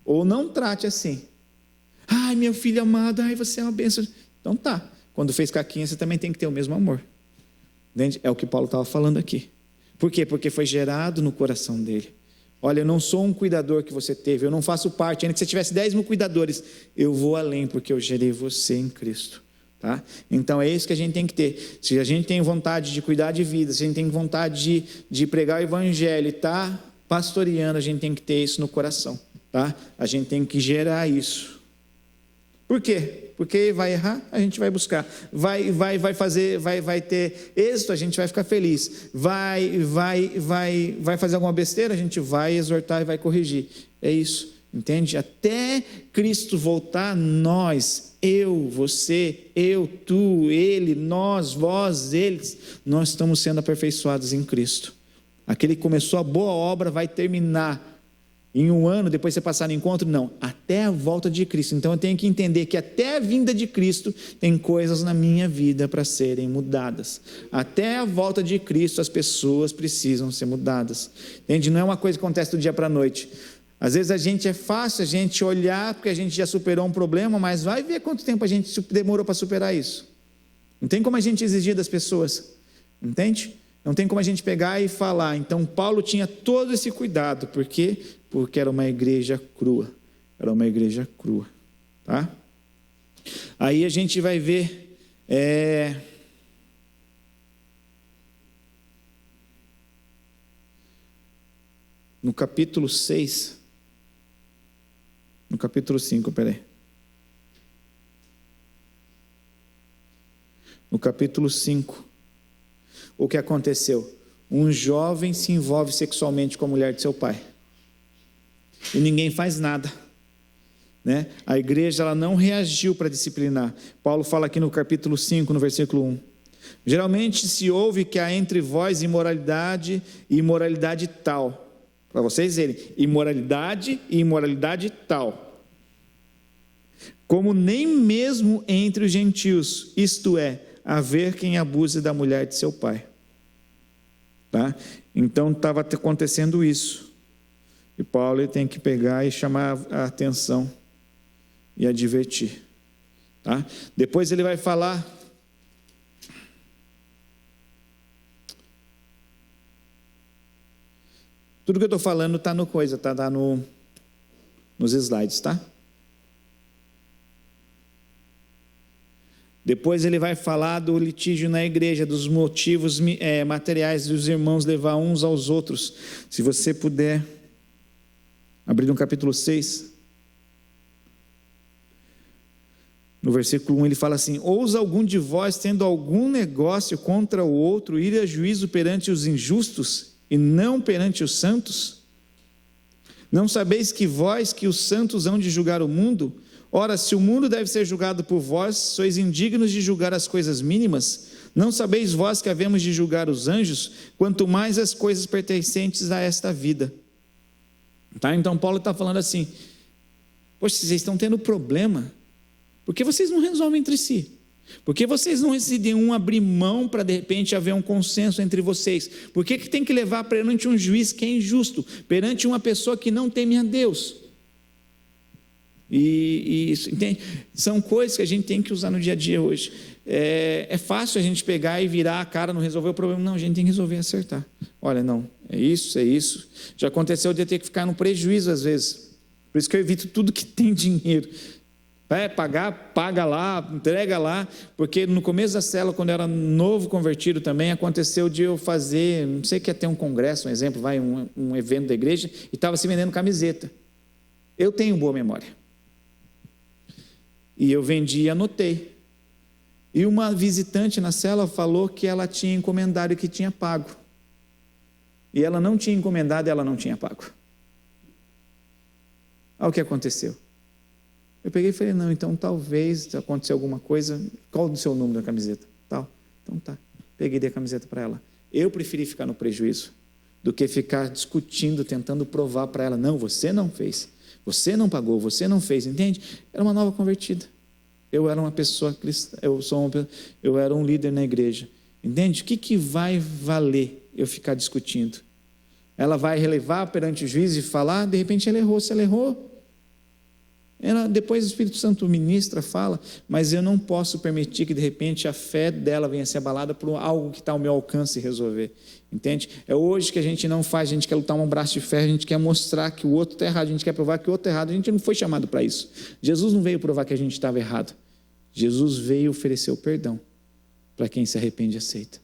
Ou não trate assim. Ai, meu filho amado, ai, você é uma bênção. Então tá, quando fez caquinha, você também tem que ter o mesmo amor. Entende? É o que Paulo estava falando aqui. Por quê? Porque foi gerado no coração dele. Olha, eu não sou um cuidador que você teve, eu não faço parte, ainda que você tivesse 10.000 cuidadores, eu vou além, porque eu gerei você em Cristo, tá? Então é isso que a gente tem que ter. Se a gente tem vontade de cuidar de vida, se a gente tem vontade de pregar o evangelho e tá pastoreando, a gente tem que ter isso no coração, tá? A gente tem que gerar isso. Por quê? Porque vai errar, a gente vai buscar, vai ter êxito, a gente vai ficar feliz, vai fazer alguma besteira, a gente vai exortar e vai corrigir, é isso, entende? Até Cristo voltar, nós, eu, você, eu, tu, ele, nós, vós, eles, nós estamos sendo aperfeiçoados em Cristo. Aquele que começou a boa obra vai terminar em um ano, depois você passar no encontro, não, até a volta de Cristo. Então eu tenho que entender que até a vinda de Cristo tem coisas na minha vida para serem mudadas. Até a volta de Cristo as pessoas precisam ser mudadas. Entende? Não é uma coisa que acontece do dia para a noite. Às vezes é fácil a gente olhar porque a gente já superou um problema, mas vai ver quanto tempo a gente demorou para superar isso. Não tem como a gente exigir das pessoas, entende? Não tem como a gente pegar e falar. Então Paulo tinha todo esse cuidado, porque era uma igreja crua. Era uma igreja crua, tá? Aí a gente vai ver no capítulo 6, no capítulo 5, peraí. No capítulo 5, o que aconteceu? Um jovem se envolve sexualmente com a mulher de seu pai. E ninguém faz nada, né? A igreja ela não reagiu para disciplinar. Paulo fala aqui no capítulo 5, no versículo 1. Geralmente se ouve que há entre vós imoralidade e imoralidade tal. Para vocês verem, imoralidade e imoralidade tal. Como nem mesmo entre os gentios, isto é, haver quem abuse da mulher de seu pai. Tá? Então estava acontecendo isso. E Paulo tem que pegar e chamar a atenção e advertir. Tá? Depois ele vai falar tudo que eu estou falando está no coisa, tá nos slides, tá? Depois ele vai falar do litígio na igreja, dos motivos materiais dos irmãos levar uns aos outros. Se você puder abrir no capítulo 6, no versículo 1 ele fala assim: ousa algum de vós, tendo algum negócio contra o outro, ir a juízo perante os injustos e não perante os santos? Não sabeis que vós, que os santos hão de julgar o mundo? Ora, se o mundo deve ser julgado por vós, sois indignos de julgar as coisas mínimas? Não sabeis vós que havemos de julgar os anjos? Quanto mais as coisas pertencentes a esta vida. Tá? Então Paulo está falando assim: poxa, vocês estão tendo problema, por que vocês não resolvem entre si? Por que vocês não decidem abrir mão para de repente haver um consenso entre vocês? Por que tem que levar perante um juiz que é injusto, perante uma pessoa que não teme a Deus? E isso, entende? São coisas que a gente tem que usar no dia a dia hoje. É fácil a gente pegar e virar a cara, não resolver o problema. Não, a gente tem que resolver e acertar. Olha, não, é isso. Já aconteceu de eu ter que ficar no prejuízo às vezes. Por isso que eu evito tudo que tem dinheiro. Pagar, paga lá, entrega lá. Porque no começo da célula, quando eu era novo convertido também, aconteceu de eu fazer, não sei que ia ter um congresso, um exemplo, um evento da igreja, e estava se vendendo camiseta. Eu tenho boa memória. E eu vendi e anotei. E uma visitante na célula falou que ela tinha encomendado e que tinha pago. E ela não tinha encomendado e ela não tinha pago. Olha o que aconteceu. Eu peguei e falei, não, então talvez aconteceu alguma coisa. Qual o seu número da camiseta? Tal. Então tá. Peguei e dei a camiseta para ela. Eu preferi ficar no prejuízo do que ficar discutindo, tentando provar para ela, não, você não fez. Você não pagou, você não fez, entende? Era uma nova convertida. Eu era uma pessoa cristã, eu era um líder na igreja. Entende? O que vai valer eu ficar discutindo? Ela vai relevar perante o juiz e falar, de repente ela errou. Se ela errou, depois o Espírito Santo ministra, fala, mas eu não posso permitir que de repente a fé dela venha a ser abalada por algo que está ao meu alcance resolver. Entende? É hoje que a gente não faz, a gente quer lutar um braço de ferro, a gente quer mostrar que o outro está errado, a gente quer provar que o outro está errado, a gente não foi chamado para isso. Jesus não veio provar que a gente estava errado. Jesus veio oferecer o perdão para quem se arrepende e aceita.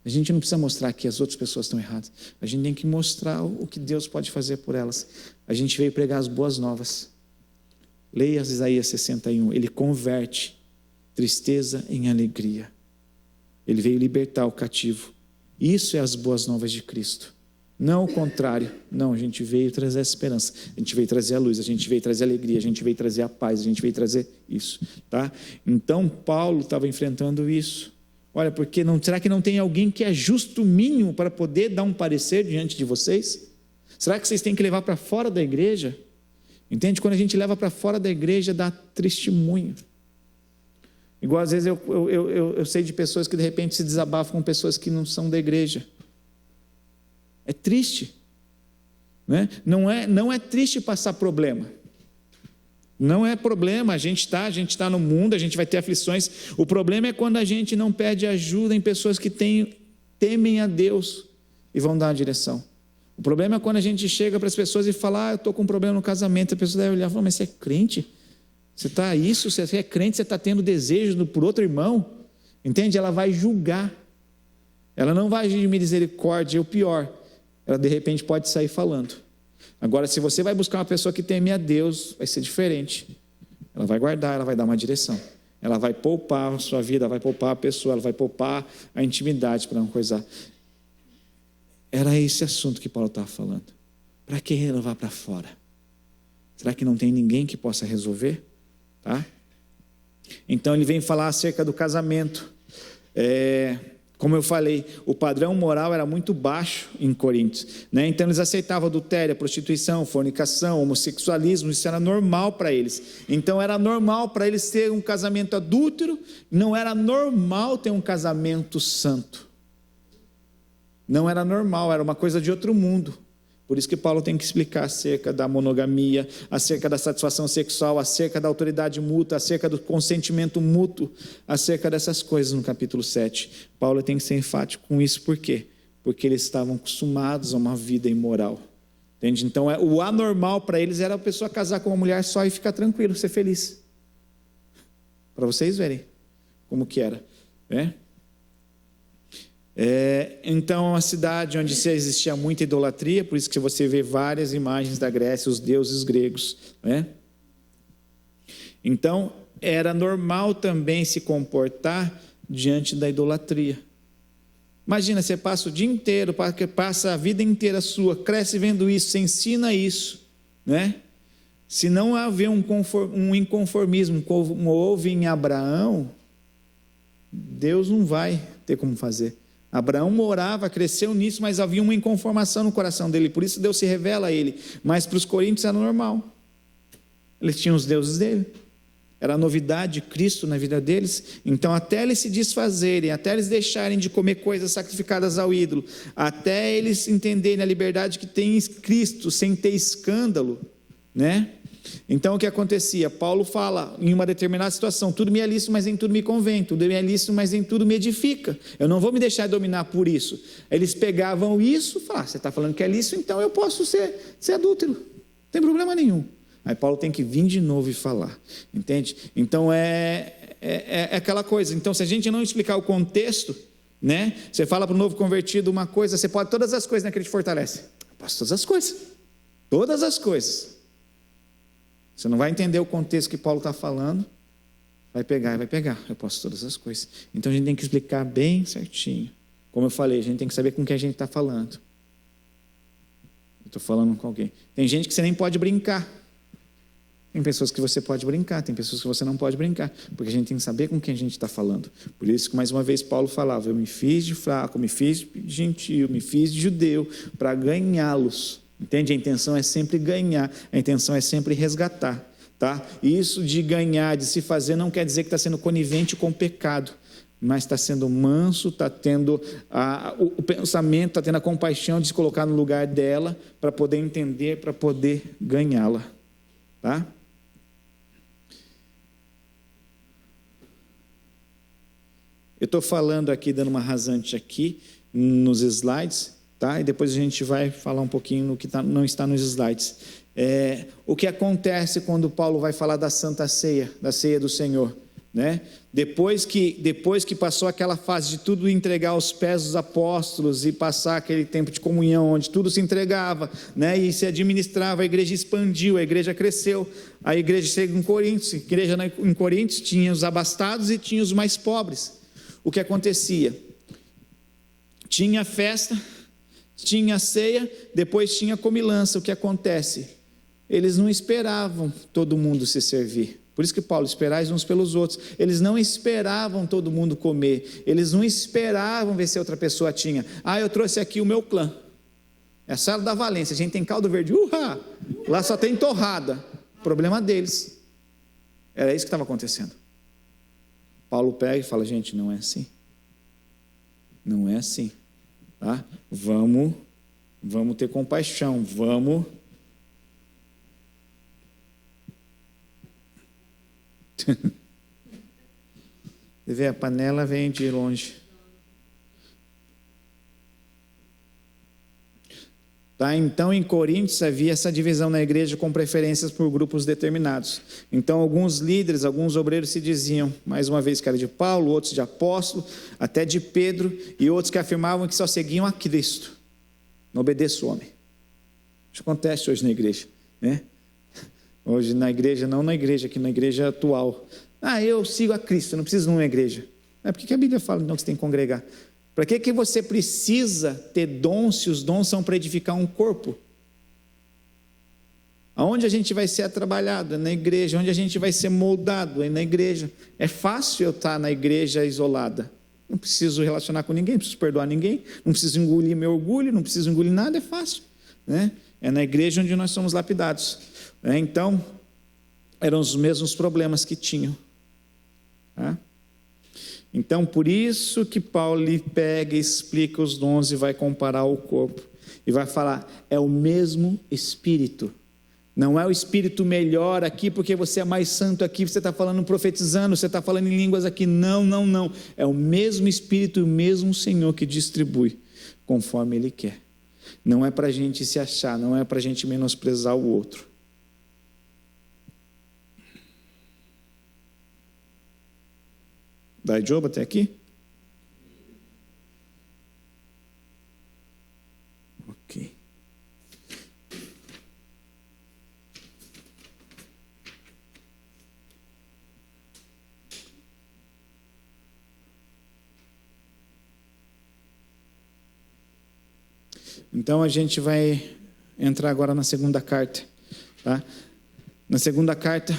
A gente não precisa mostrar que as outras pessoas estão erradas. A gente tem que mostrar o que Deus pode fazer por elas. A gente veio pregar as boas novas. Leia Isaías 61. Ele converte tristeza em alegria. Ele veio libertar o cativo. Isso é as boas novas de Cristo. Não o contrário. Não, a gente veio trazer a esperança. A gente veio trazer a luz. A gente veio trazer a alegria. A gente veio trazer a paz. A gente veio trazer isso. Tá? Então, Paulo estava enfrentando isso. Olha, será que não tem alguém que é justo o mínimo para poder dar um parecer diante de vocês? Será que vocês têm que levar para fora da igreja? Entende? Quando a gente leva para fora da igreja, dá testemunho. Igual às vezes eu sei de pessoas que de repente se desabafam com pessoas que não são da igreja. É triste, né? Não é triste passar problema. Não é problema, a gente está no mundo, a gente vai ter aflições. O problema é quando a gente não pede ajuda em pessoas que temem a Deus e vão dar a direção. O problema é quando a gente chega para as pessoas e fala, eu estou com um problema no casamento. A pessoa deve olhar e falar, mas você é crente? Você é crente, você está tendo desejo por outro irmão? Entende? Ela vai julgar. Ela não vai agir de misericórdia, e o pior, ela de repente pode sair falando. Agora, se você vai buscar uma pessoa que teme a Deus, vai ser diferente. Ela vai guardar, ela vai dar uma direção. Ela vai poupar a sua vida, vai poupar a pessoa, ela vai poupar a intimidade para não coisar. Era esse assunto que Paulo estava falando. Para que levar para fora? Será que não tem ninguém que possa resolver? Tá? Então ele vem falar acerca do casamento. Como eu falei, o padrão moral era muito baixo em Coríntios, né? Então eles aceitavam adultério, prostituição, fornicação, homossexualismo, isso era normal para eles. Então era normal para eles ter um casamento adúltero, não era normal ter um casamento santo. Não era normal, era uma coisa de outro mundo. Por isso que Paulo tem que explicar acerca da monogamia, acerca da satisfação sexual, acerca da autoridade mútua, acerca do consentimento mútuo, acerca dessas coisas no capítulo 7. Paulo tem que ser enfático com isso, por quê? Porque eles estavam acostumados a uma vida imoral. Entende? Então, o anormal para eles era a pessoa casar com uma mulher só e ficar tranquilo, ser feliz. Para vocês verem como que era, né? Então, uma cidade onde existia muita idolatria, por isso que você vê várias imagens da Grécia, os deuses gregos, né? Então, era normal também se comportar diante da idolatria. Imagina, você passa o dia inteiro, passa a vida inteira sua, cresce vendo isso, você ensina isso, né? Se não haver um inconformismo como houve em Abraão, Deus não vai ter como fazer. Abraão morava, cresceu nisso, mas havia uma inconformação no coração dele, por isso Deus se revela a ele. Mas para os coríntios era normal. Eles tinham os deuses dele. Era a novidade de Cristo na vida deles. Então, até eles se desfazerem, até eles deixarem de comer coisas sacrificadas ao ídolo, até eles entenderem a liberdade que tem em Cristo, sem ter escândalo, né? Então, o que acontecia? Paulo fala em uma determinada situação, tudo me é lícito, mas em tudo me convém, tudo me é lícito, mas em tudo me edifica, eu não vou me deixar dominar por isso. Eles pegavam isso e falavam, você está falando que é lícito, então eu posso ser adúltero, não tem problema nenhum. Aí Paulo tem que vir de novo e falar, entende? Então, é aquela coisa. Então, se a gente não explicar o contexto, né? Você fala para o novo convertido uma coisa, você pode todas as coisas, né, que ele te fortalece. Eu posso todas as coisas. Você não vai entender o contexto que Paulo está falando, vai pegar, eu posso todas as coisas. Então a gente tem que explicar bem certinho. Como eu falei, a gente tem que saber com quem a gente está falando. Eu estou falando com alguém. Tem gente que você nem pode brincar. Tem pessoas que você pode brincar, tem pessoas que você não pode brincar, porque a gente tem que saber com quem a gente está falando. Por isso que mais uma vez Paulo falava, eu me fiz de fraco, me fiz de gentio, me fiz de judeu, para ganhá-los. Entende? A intenção é sempre ganhar, a intenção é sempre resgatar, tá? E isso de ganhar, de se fazer, não quer dizer que está sendo conivente com o pecado, mas está sendo manso, está tendo o pensamento, está tendo a compaixão de se colocar no lugar dela, para poder entender, para poder ganhá-la, tá? Eu estou falando aqui, dando uma rasante aqui, nos slides, tá? E depois a gente vai falar um pouquinho no que não está nos slides. O que acontece quando Paulo vai falar da Santa Ceia, da Ceia do Senhor, né? Depois que passou aquela fase de tudo entregar aos pés dos apóstolos e passar aquele tempo de comunhão onde tudo se entregava, né? E se administrava, a igreja expandiu, a igreja cresceu, a igreja chega em Coríntios, a igreja em Coríntios tinha os abastados e tinha os mais pobres. O que acontecia? Tinha festa, tinha ceia, depois tinha comilança. O que acontece? Eles não esperavam todo mundo se servir. Por isso que Paulo, esperais uns pelos outros. Eles não esperavam todo mundo comer. Eles não esperavam ver se outra pessoa tinha. Eu trouxe aqui o meu clã. É a célula da Valência, a gente tem caldo verde, lá só tem torrada. Problema deles. Era isso que estava acontecendo. Paulo pega e fala, gente, não é assim. Não é assim. Tá? Vamos ter compaixão, vamos... Você vê, a panela vem de longe. Tá? Então, em Coríntios havia essa divisão na igreja com preferências por grupos determinados. Então, alguns líderes, alguns obreiros se diziam, mais uma vez, que era de Paulo, outros de apóstolo, até de Pedro, e outros que afirmavam que só seguiam a Cristo. Não obedeça o homem. Isso acontece hoje na igreja, né? Hoje na igreja, não na igreja, aqui na igreja atual. Eu sigo a Cristo, não preciso de uma igreja. Por que a Bíblia fala então que você tem que congregar? Para que você precisa ter dons, se os dons são para edificar um corpo? Aonde a gente vai ser trabalhado? É na igreja. Onde a gente vai ser moldado? É na igreja. É fácil eu estar na igreja isolada. Não preciso relacionar com ninguém, não preciso perdoar ninguém, não preciso engolir meu orgulho, não preciso engolir nada, é fácil. Né? É na igreja onde nós somos lapidados. Então, eram os mesmos problemas que tinham. Tá? Então, por isso que Paulo pega e explica os dons e vai comparar o corpo. E vai falar, é o mesmo Espírito. Não é o Espírito melhor aqui, porque você é mais santo aqui, você está falando profetizando, você está falando em línguas aqui. Não. É o mesmo Espírito e o mesmo Senhor que distribui, conforme Ele quer. Não é para a gente se achar, não é para a gente menosprezar o outro. Dá Job até aqui? Ok. Então a gente vai entrar agora na segunda carta. Tá? Na segunda carta,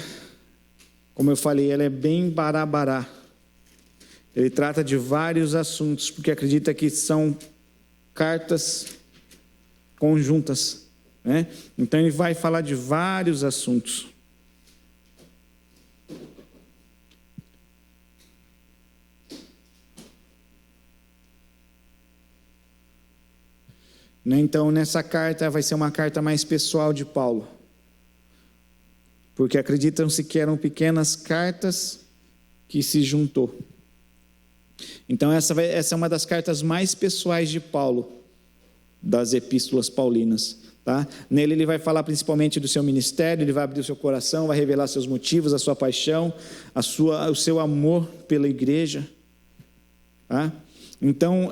como eu falei, ela é bem barabará. Ele trata de vários assuntos, porque acredita que são cartas conjuntas. Né? Então ele vai falar de vários assuntos. Então nessa carta vai ser uma carta mais pessoal de Paulo. Porque acreditam-se que eram pequenas cartas que se juntou. Então essa é uma das cartas mais pessoais de Paulo, das epístolas paulinas. Tá? Nele ele vai falar principalmente do seu ministério, ele vai abrir o seu coração, vai revelar seus motivos, a sua paixão, o seu amor pela igreja. Tá? Então,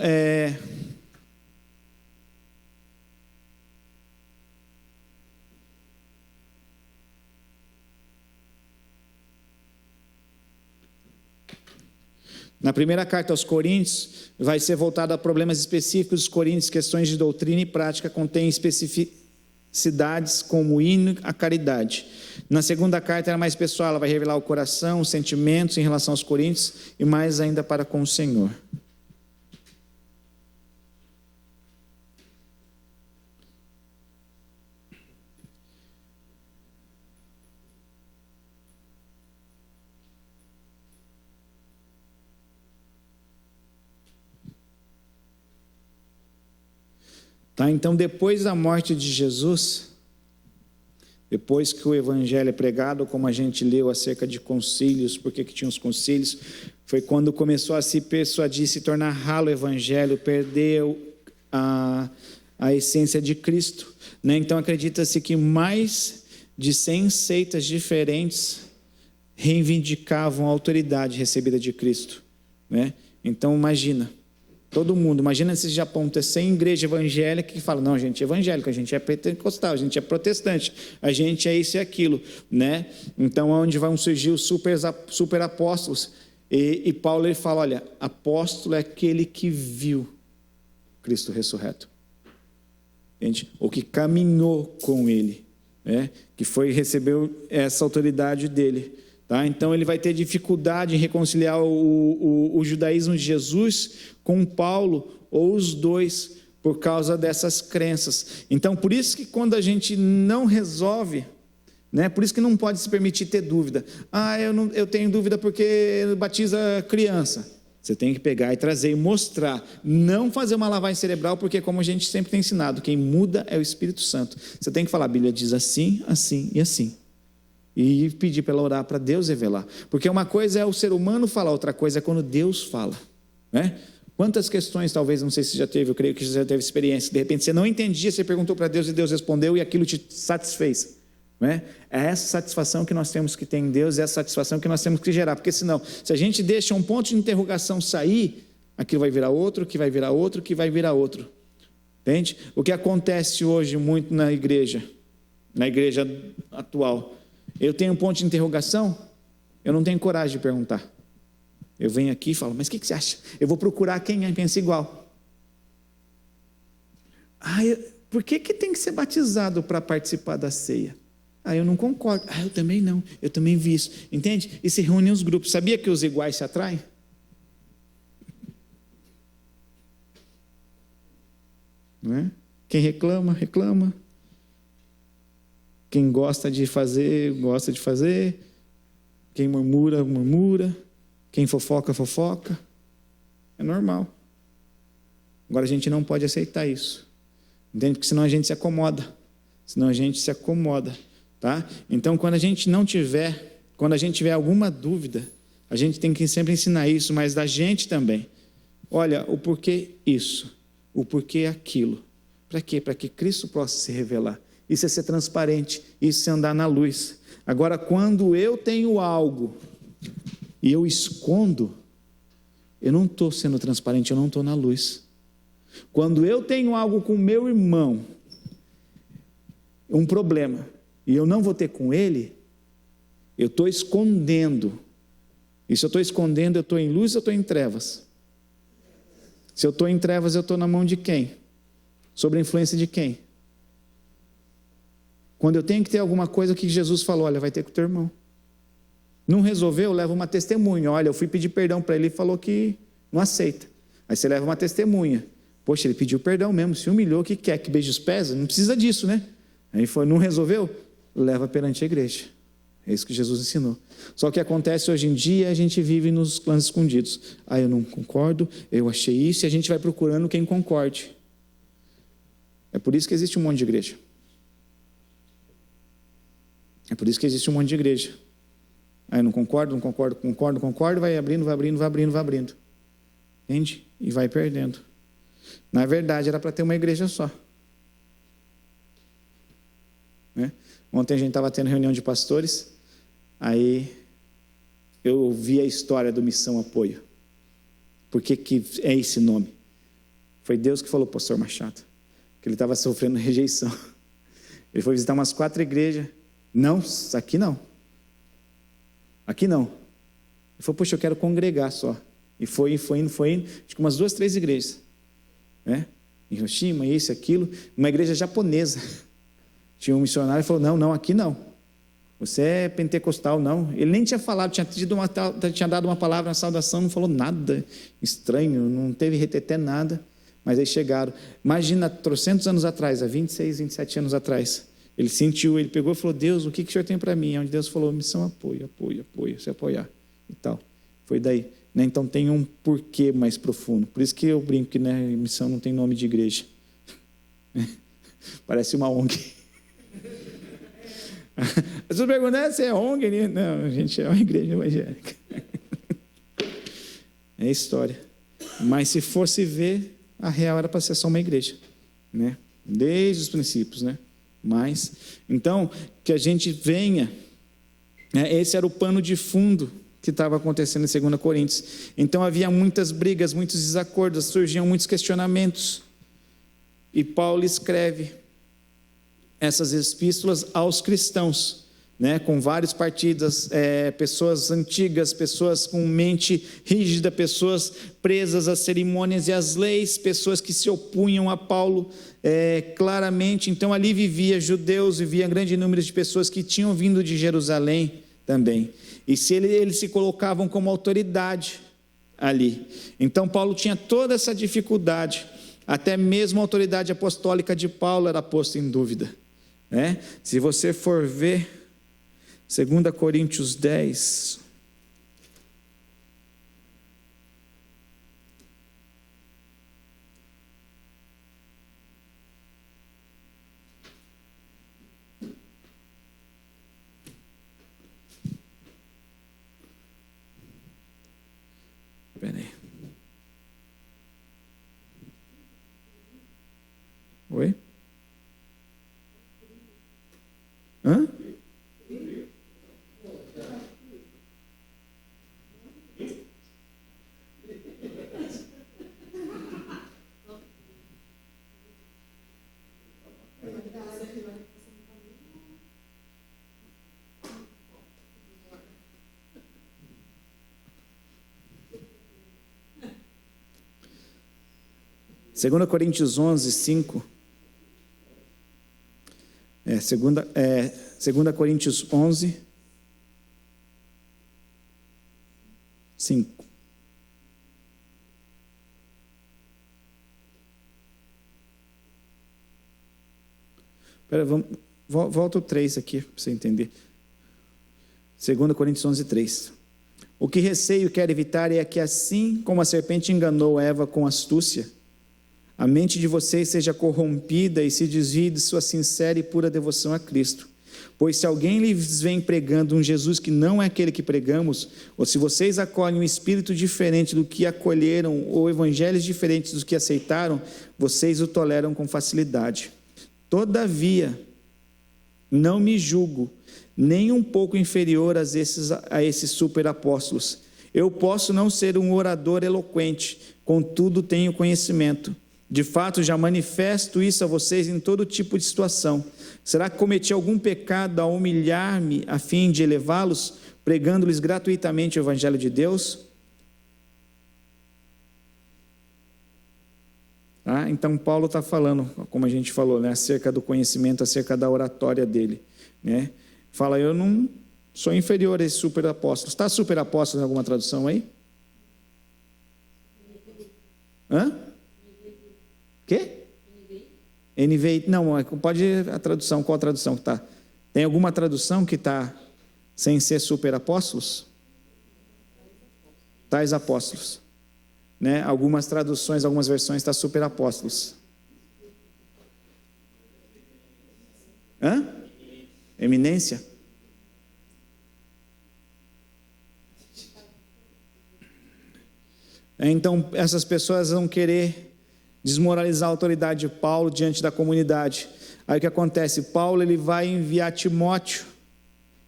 na primeira carta aos Coríntios, vai ser voltada a problemas específicos dos Coríntios, questões de doutrina e prática, contém especificidades como o hino à caridade. Na segunda carta era mais pessoal, ela vai revelar o coração, os sentimentos em relação aos Coríntios e mais ainda para com o Senhor. Tá? Então, depois da morte de Jesus, depois que o evangelho é pregado, como a gente leu acerca de concílios, porque que tinha os concílios, foi quando começou a se persuadir, se tornar ralo o evangelho, perdeu a essência de Cristo. Né? Então, acredita-se que mais de 100 seitas diferentes reivindicavam a autoridade recebida de Cristo. Né? Então, imagina. Todo mundo, imagina se Japão ter 100 igrejas evangélicas que falam, não, a gente é evangélico, a gente é pentecostal, a gente é protestante, a gente é isso e aquilo, né? Então, onde vão surgir os super apóstolos? E Paulo ele fala, olha, apóstolo é aquele que viu Cristo ressurreto. Entende? Ou que caminhou com ele, né? Que recebeu essa autoridade dele. Tá? Então ele vai ter dificuldade em reconciliar o judaísmo de Jesus com Paulo, ou os dois, por causa dessas crenças. Então, por isso que quando a gente não resolve, né, por isso que não pode se permitir ter dúvida. Eu tenho dúvida porque batiza criança. Você tem que pegar e trazer e mostrar, não fazer uma lavagem cerebral, porque como a gente sempre tem ensinado, quem muda é o Espírito Santo. Você tem que falar, a Bíblia diz assim, assim e assim. E pedir para ela orar, para Deus revelar. Porque uma coisa é o ser humano falar, outra coisa é quando Deus fala, né? Quantas questões, talvez, não sei se já teve, eu creio que já teve experiência, de repente você não entendia, você perguntou para Deus e Deus respondeu e aquilo te satisfez, né? É essa satisfação que nós temos que ter em Deus, é essa satisfação que nós temos que gerar, porque senão, se a gente deixa um ponto de interrogação sair, aquilo vai virar outro, que vai virar outro, que vai virar outro, entende? O que acontece hoje muito na igreja atual, eu tenho um ponto de interrogação, eu não tenho coragem de perguntar. Eu venho aqui e falo, mas o que você acha? Eu vou procurar quem pensa igual. Por que tem que ser batizado para participar da ceia? Eu não concordo. Eu também não. Eu também vi isso. Entende? E se reúnem os grupos. Sabia que os iguais se atraem? Não é? Quem reclama, reclama. Quem gosta de fazer, gosta de fazer. Quem murmura, murmura. Quem fofoca, fofoca. É normal. Agora a gente não pode aceitar isso. Entende? Porque senão a gente se acomoda. Tá? Então, quando a gente tiver alguma dúvida, a gente tem que sempre ensinar isso, mas da gente também. Olha, o porquê isso, o porquê aquilo. Para quê? Para que Cristo possa se revelar. Isso é ser transparente, isso é andar na luz. Agora, quando eu tenho algo e eu escondo, eu não estou sendo transparente, eu não estou na luz. Quando eu tenho algo com meu irmão, um problema, e eu não vou ter com ele, eu estou escondendo. E se eu estou escondendo, eu estou em luz ou eu estou em trevas? Se eu estou em trevas, eu estou na mão de quem? Sob a influência de quem? Quando eu tenho que ter alguma coisa que Jesus falou, olha, vai ter com o teu irmão. Não resolveu, leva uma testemunha. Olha, eu fui pedir perdão para ele e falou que não aceita. Aí você leva uma testemunha. Poxa, ele pediu perdão mesmo, se humilhou, o que quer? Que beije os pés? Não precisa disso, né? Aí foi, não resolveu? Leva perante a igreja. É isso que Jesus ensinou. Só que acontece hoje em dia, a gente vive nos clãs escondidos. Eu não concordo, eu achei isso, e a gente vai procurando quem concorde. É por isso que existe um monte de igreja. Eu não concordo, vai abrindo. Entende? E vai perdendo. Na verdade, era para ter uma igreja só. Né? Ontem a gente estava tendo reunião de pastores, aí eu ouvi a história do Missão Apoio. Por que é esse nome? Foi Deus que falou para o pastor Machado, que ele estava sofrendo rejeição. Ele foi visitar umas 4 igrejas. Não, aqui não. Aqui não. Ele falou, poxa, eu quero congregar só. E foi indo, acho que umas 2, 3 igrejas. Né? Em Hiroshima, isso, aquilo. Uma igreja japonesa. Tinha um missionário e falou, não, aqui não. Você é pentecostal, não. Ele nem tinha falado, tinha dado uma palavra na saudação, não falou nada estranho, não teve reteté, nada. Mas aí chegaram. Imagina, 300 anos atrás, há 26, 27 anos atrás. Ele sentiu, ele pegou e falou, Deus, o que o Senhor tem para mim? Onde Deus falou, missão apoio, se apoiar e tal. Foi daí. Né? Então tem um porquê mais profundo. Por isso que eu brinco que, né, missão não tem nome de igreja. Parece uma ONG. As pessoas perguntam, você é ONG? Não, a gente é uma igreja evangélica. É história. Mas se fosse ver, a real era para ser só uma igreja. Né? Desde os princípios, né? Mas, então, que a gente venha, né? Esse era o pano de fundo que estava acontecendo em 2 Coríntios. Então havia muitas brigas, muitos desacordos, surgiam muitos questionamentos. E Paulo escreve essas epístolas aos cristãos, né? Com vários partidos, pessoas antigas, pessoas com mente rígida, pessoas presas às cerimônias e às leis, pessoas que se opunham a Paulo claramente. Então ali vivia judeus, vivia grande número de pessoas que tinham vindo de Jerusalém também, e se eles se colocavam como autoridade ali. Então Paulo tinha toda essa dificuldade. Até mesmo a autoridade apostólica de Paulo era posta em dúvida, né? Se você for ver 2 Coríntios 10, peraí. Oi? Hã? Segunda Coríntios 11, 5. 2 Coríntios 11, 5. Espera, volta o 3 aqui, para você entender. 2 Coríntios 11, 3. O que receio quero evitar é que, assim como a serpente enganou Eva com astúcia, a mente de vocês seja corrompida e se desvie de sua sincera e pura devoção a Cristo. Pois se alguém lhes vem pregando um Jesus que não é aquele que pregamos, ou se vocês acolhem um espírito diferente do que acolheram, ou evangelhos diferentes dos que aceitaram, vocês o toleram com facilidade. Todavia, não me julgo nem um pouco inferior a esses superapóstolos. Eu posso não ser um orador eloquente, contudo tenho conhecimento. De fato, já manifesto isso a vocês em todo tipo de situação. Será que cometi algum pecado ao humilhar-me a fim de elevá-los, pregando-lhes gratuitamente o Evangelho de Deus? Então, Paulo está falando, como a gente falou, né, acerca do conhecimento, acerca da oratória dele, né? Fala, eu não sou inferior a esses superapóstolos. Está superapóstolos em alguma tradução aí? Hã? Quê? NVI, não, pode a tradução, qual a tradução que está? Tem alguma tradução que está sem ser superapóstolos? Tais apóstolos, né? Algumas traduções, algumas versões está superapóstolos. Hã? Eminência? Então, essas pessoas vão querer desmoralizar a autoridade de Paulo diante da comunidade. Aí o que acontece? Paulo ele vai enviar Timóteo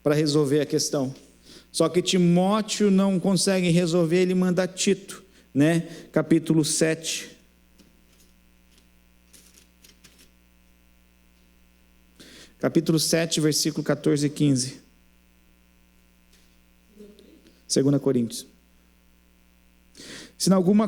para resolver a questão. Só que Timóteo não consegue resolver, ele manda Tito, né? Capítulo 7. Capítulo 7, versículo 14 e 15. 2 Coríntios. Se em alguma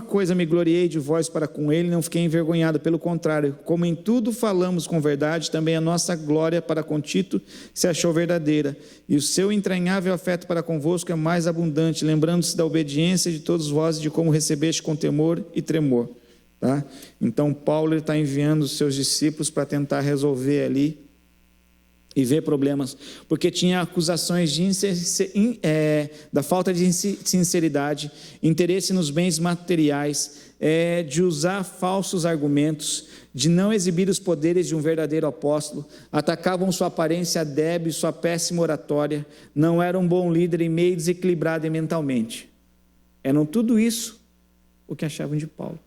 coisa me gloriei de vós para com ele, não fiquei envergonhado, pelo contrário, como em tudo falamos com verdade, também a nossa glória para com Tito se achou verdadeira, e o seu entranhável afeto para convosco é mais abundante, lembrando-se da obediência de todos vós e de como recebeste com temor e tremor. Tá? Então Paulo está enviando os seus discípulos para tentar resolver ali e ver problemas, porque tinha acusações da falta de sinceridade, interesse nos bens materiais, de usar falsos argumentos, de não exibir os poderes de um verdadeiro apóstolo, atacavam sua aparência débil, sua péssima oratória, não era um bom líder e meio desequilibrado mentalmente. Eram tudo isso o que achavam de Paulo.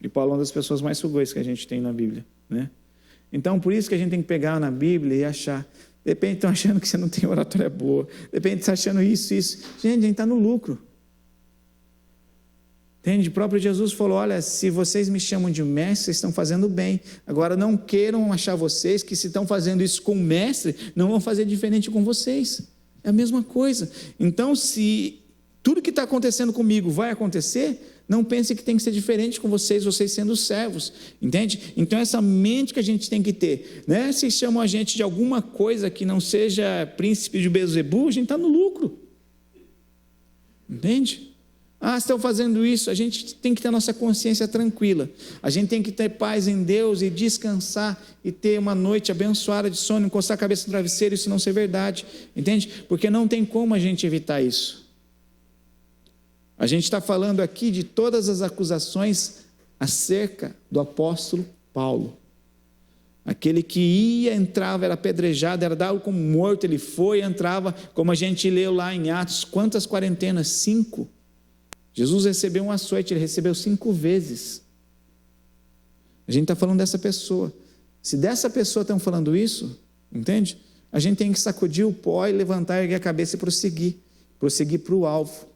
E Paulo é uma das pessoas mais sugoi que a gente tem na Bíblia, né? Então, por isso que a gente tem que pegar na Bíblia e achar. De repente estão achando que você não tem oratória boa. De repente está achando isso. Gente, a gente está no lucro. Entende? O próprio Jesus falou, olha, se vocês me chamam de mestre, vocês estão fazendo bem. Agora, não queiram achar vocês que se estão fazendo isso com o mestre, não vão fazer diferente com vocês. É a mesma coisa. Então, se tudo que está acontecendo comigo vai acontecer, não pense que tem que ser diferente com vocês sendo servos, entende? Então essa mente que a gente tem que ter, né? Se chamam a gente de alguma coisa que não seja príncipe de Beelzebul, a gente está no lucro, Entende? Estão fazendo isso. A gente tem que ter a nossa consciência tranquila. A gente tem que ter paz em Deus e descansar e ter uma noite abençoada de sono, encostar a cabeça no travesseiro, isso não ser verdade. Entende? Porque não tem como a gente evitar isso. A gente está falando aqui de todas as acusações acerca do apóstolo Paulo. Aquele que ia, entrava, era apedrejado, era dado como morto, ele foi, entrava, como a gente leu lá em Atos, quantas quarentenas? 5. Jesus recebeu um açoite, ele recebeu 5 vezes. A gente está falando dessa pessoa. Se dessa pessoa estão falando isso, entende? A gente tem que sacudir o pó e levantar, erguer a cabeça e prosseguir para o alvo,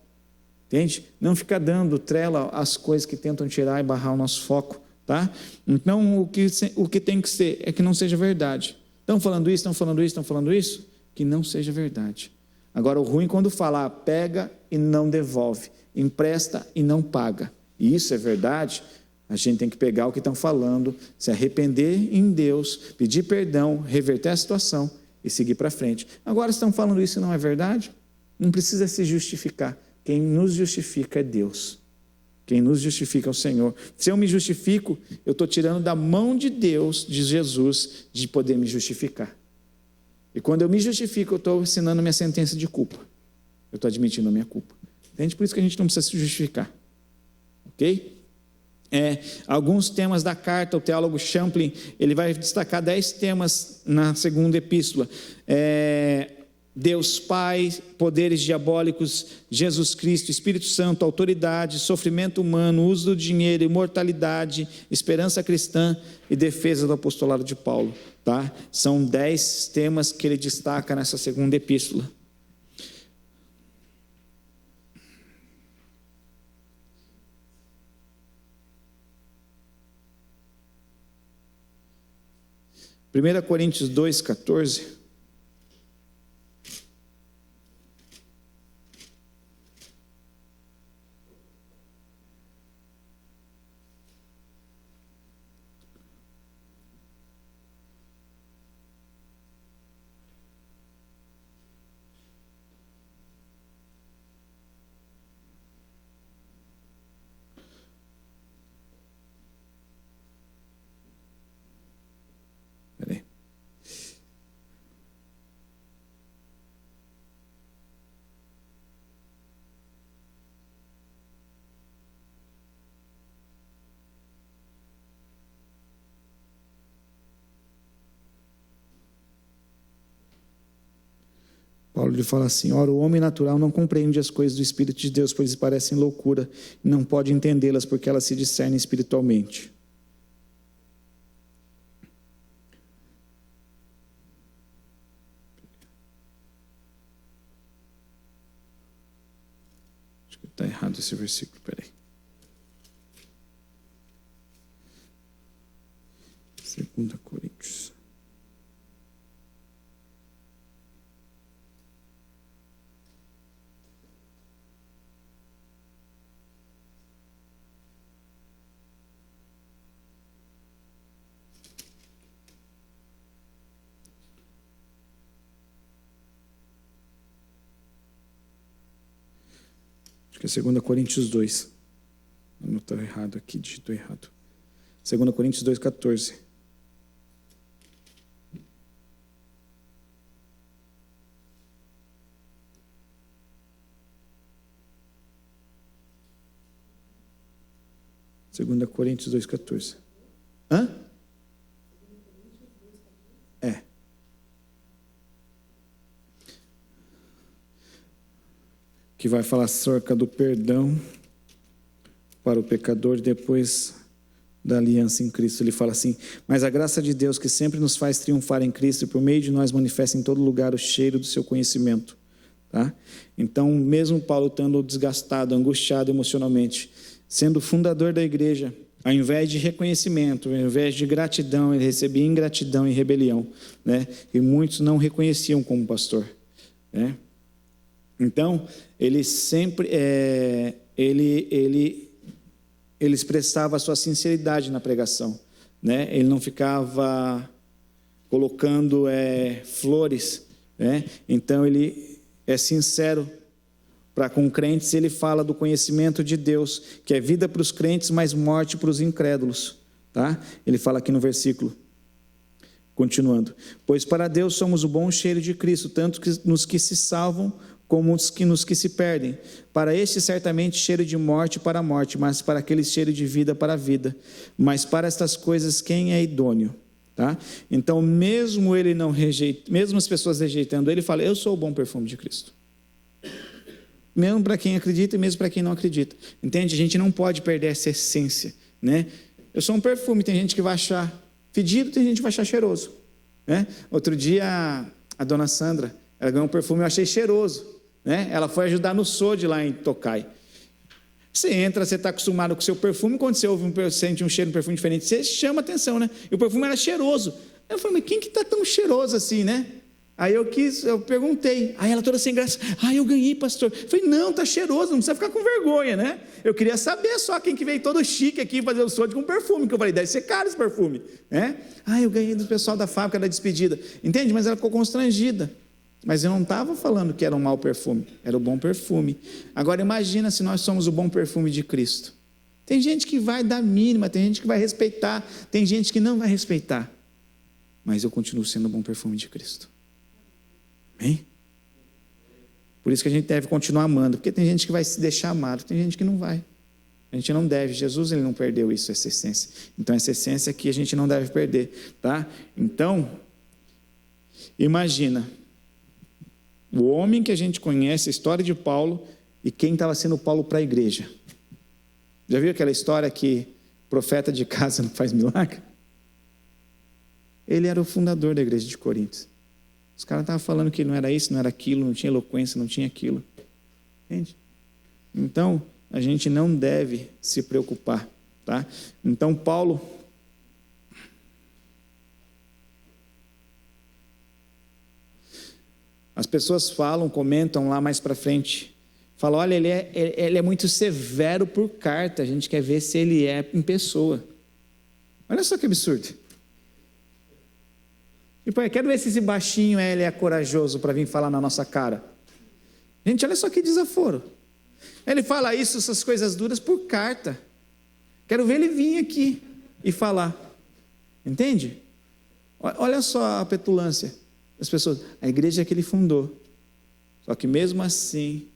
entende? Não ficar dando trela às coisas que tentam tirar e barrar o nosso foco, tá? Então, o que tem que ser é que não seja verdade. Estão falando isso, que não seja verdade. Agora, o ruim quando fala, pega e não devolve, empresta e não paga, e isso é verdade, a gente tem que pegar o que estão falando, se arrepender em Deus, pedir perdão, reverter a situação e seguir para frente. Agora, estão falando isso e não é verdade? Não precisa se justificar. Quem nos justifica é Deus. Quem nos justifica é o Senhor. Se eu me justifico, eu estou tirando da mão de Deus, de Jesus, de poder me justificar. E quando eu me justifico, eu estou assinando minha sentença de culpa. Eu estou admitindo a minha culpa. Entende? Por isso que a gente não precisa se justificar. Ok? Alguns temas da carta, o teólogo Champlin, ele vai destacar 10 temas na segunda epístola. Deus Pai, poderes diabólicos, Jesus Cristo, Espírito Santo, autoridade, sofrimento humano, uso do dinheiro, imortalidade, esperança cristã e defesa do apostolado de Paulo. Tá? São 10 temas que ele destaca nessa segunda epístola. Primeira Coríntios 2:14. Paulo lhe fala assim: ora, o homem natural não compreende as coisas do Espírito de Deus, pois lhe parecem loucura, e não pode entendê-las, porque elas se discernem espiritualmente. Acho que está errado esse versículo, peraí. 2 Coríntios. Acho que é 2 Coríntios 2. Não estou errado aqui, digitou errado. 2 Coríntios 2:14. Segunda Coríntios 2:14. Hã? Que vai falar acerca do perdão para o pecador depois da aliança em Cristo. Ele fala assim: mas a graça de Deus, que sempre nos faz triunfar em Cristo e por meio de nós manifesta em todo lugar o cheiro do seu conhecimento. Tá? Então, mesmo Paulo estando desgastado, angustiado emocionalmente, sendo fundador da igreja, ao invés de reconhecimento, ao invés de gratidão, ele recebia ingratidão e rebelião, né? E muitos não reconheciam como pastor, né? Então, ele sempre ele expressava a sua sinceridade na pregação, né? Ele não ficava colocando flores, né? Então ele é sincero Para com crentes, ele fala do conhecimento de Deus, que é vida para os crentes, mas morte para os incrédulos. Tá? Ele fala aqui no versículo, continuando: pois para Deus somos o bom cheiro de Cristo, tanto nos que se salvam, como nos que se perdem. Para este certamente cheiro de morte para a morte, mas para aquele cheiro de vida para a vida. Mas para estas coisas quem é idôneo? Tá? Então, mesmo ele não rejeita, mesmo as pessoas rejeitando ele, fala: eu sou o bom perfume de Cristo. Mesmo para quem acredita e mesmo para quem não acredita. Entende? A gente não pode perder essa essência, né? Eu sou um perfume, tem gente que vai achar fedido, tem gente que vai achar cheiroso, né? Outro dia a dona Sandra, ela ganhou um perfume, eu achei cheiroso, né? Ela foi ajudar no SOD lá em Tokai. Você entra, você está acostumado com o seu perfume, quando você sente um cheiro, um perfume diferente, você chama atenção, né? E o perfume era cheiroso. Eu falei: mas quem que está tão cheiroso assim, né? Aí eu perguntei, aí ela toda sem graça: eu ganhei, pastor. Eu falei: não, está cheiroso, não precisa ficar com vergonha, né? Eu queria saber só quem que veio todo chique aqui fazer o SOD com perfume, que eu falei: deve ser caro esse perfume, né? Eu ganhei do pessoal da fábrica da despedida, entende? Mas ela ficou constrangida. Mas eu não estava falando que era um mau perfume, era o bom perfume. Agora imagina se nós somos o bom perfume de Cristo. Tem gente que vai dar mínima, tem gente que vai respeitar, tem gente que não vai respeitar. Mas eu continuo sendo o bom perfume de Cristo. Amém? Por isso que a gente deve continuar amando, porque tem gente que vai se deixar amado, tem gente que não vai. A gente não deve, Jesus ele não perdeu isso, essa essência. Então essa essência aqui a gente não deve perder, tá? Então, imagina o homem que a gente conhece, a história de Paulo, e quem estava sendo Paulo para a igreja. Já viu aquela história que profeta de casa não faz milagre? Ele era o fundador da igreja de Corinto. Os caras estavam falando que não era isso, não era aquilo, não tinha eloquência, não tinha aquilo. Entende? Então, a gente não deve se preocupar, tá? Então, Paulo... As pessoas falam, comentam lá mais para frente, falam: olha, ele é muito severo por carta, a gente quer ver se ele é em pessoa. Olha só que absurdo. Tipo, eu quero ver se esse baixinho ele é corajoso para vir falar na nossa cara. Gente, olha só que desaforo. Ele fala isso, essas coisas duras, por carta. Quero ver ele vir aqui e falar. Entende? Olha só a petulância das pessoas. A igreja que ele fundou. Só que mesmo assim,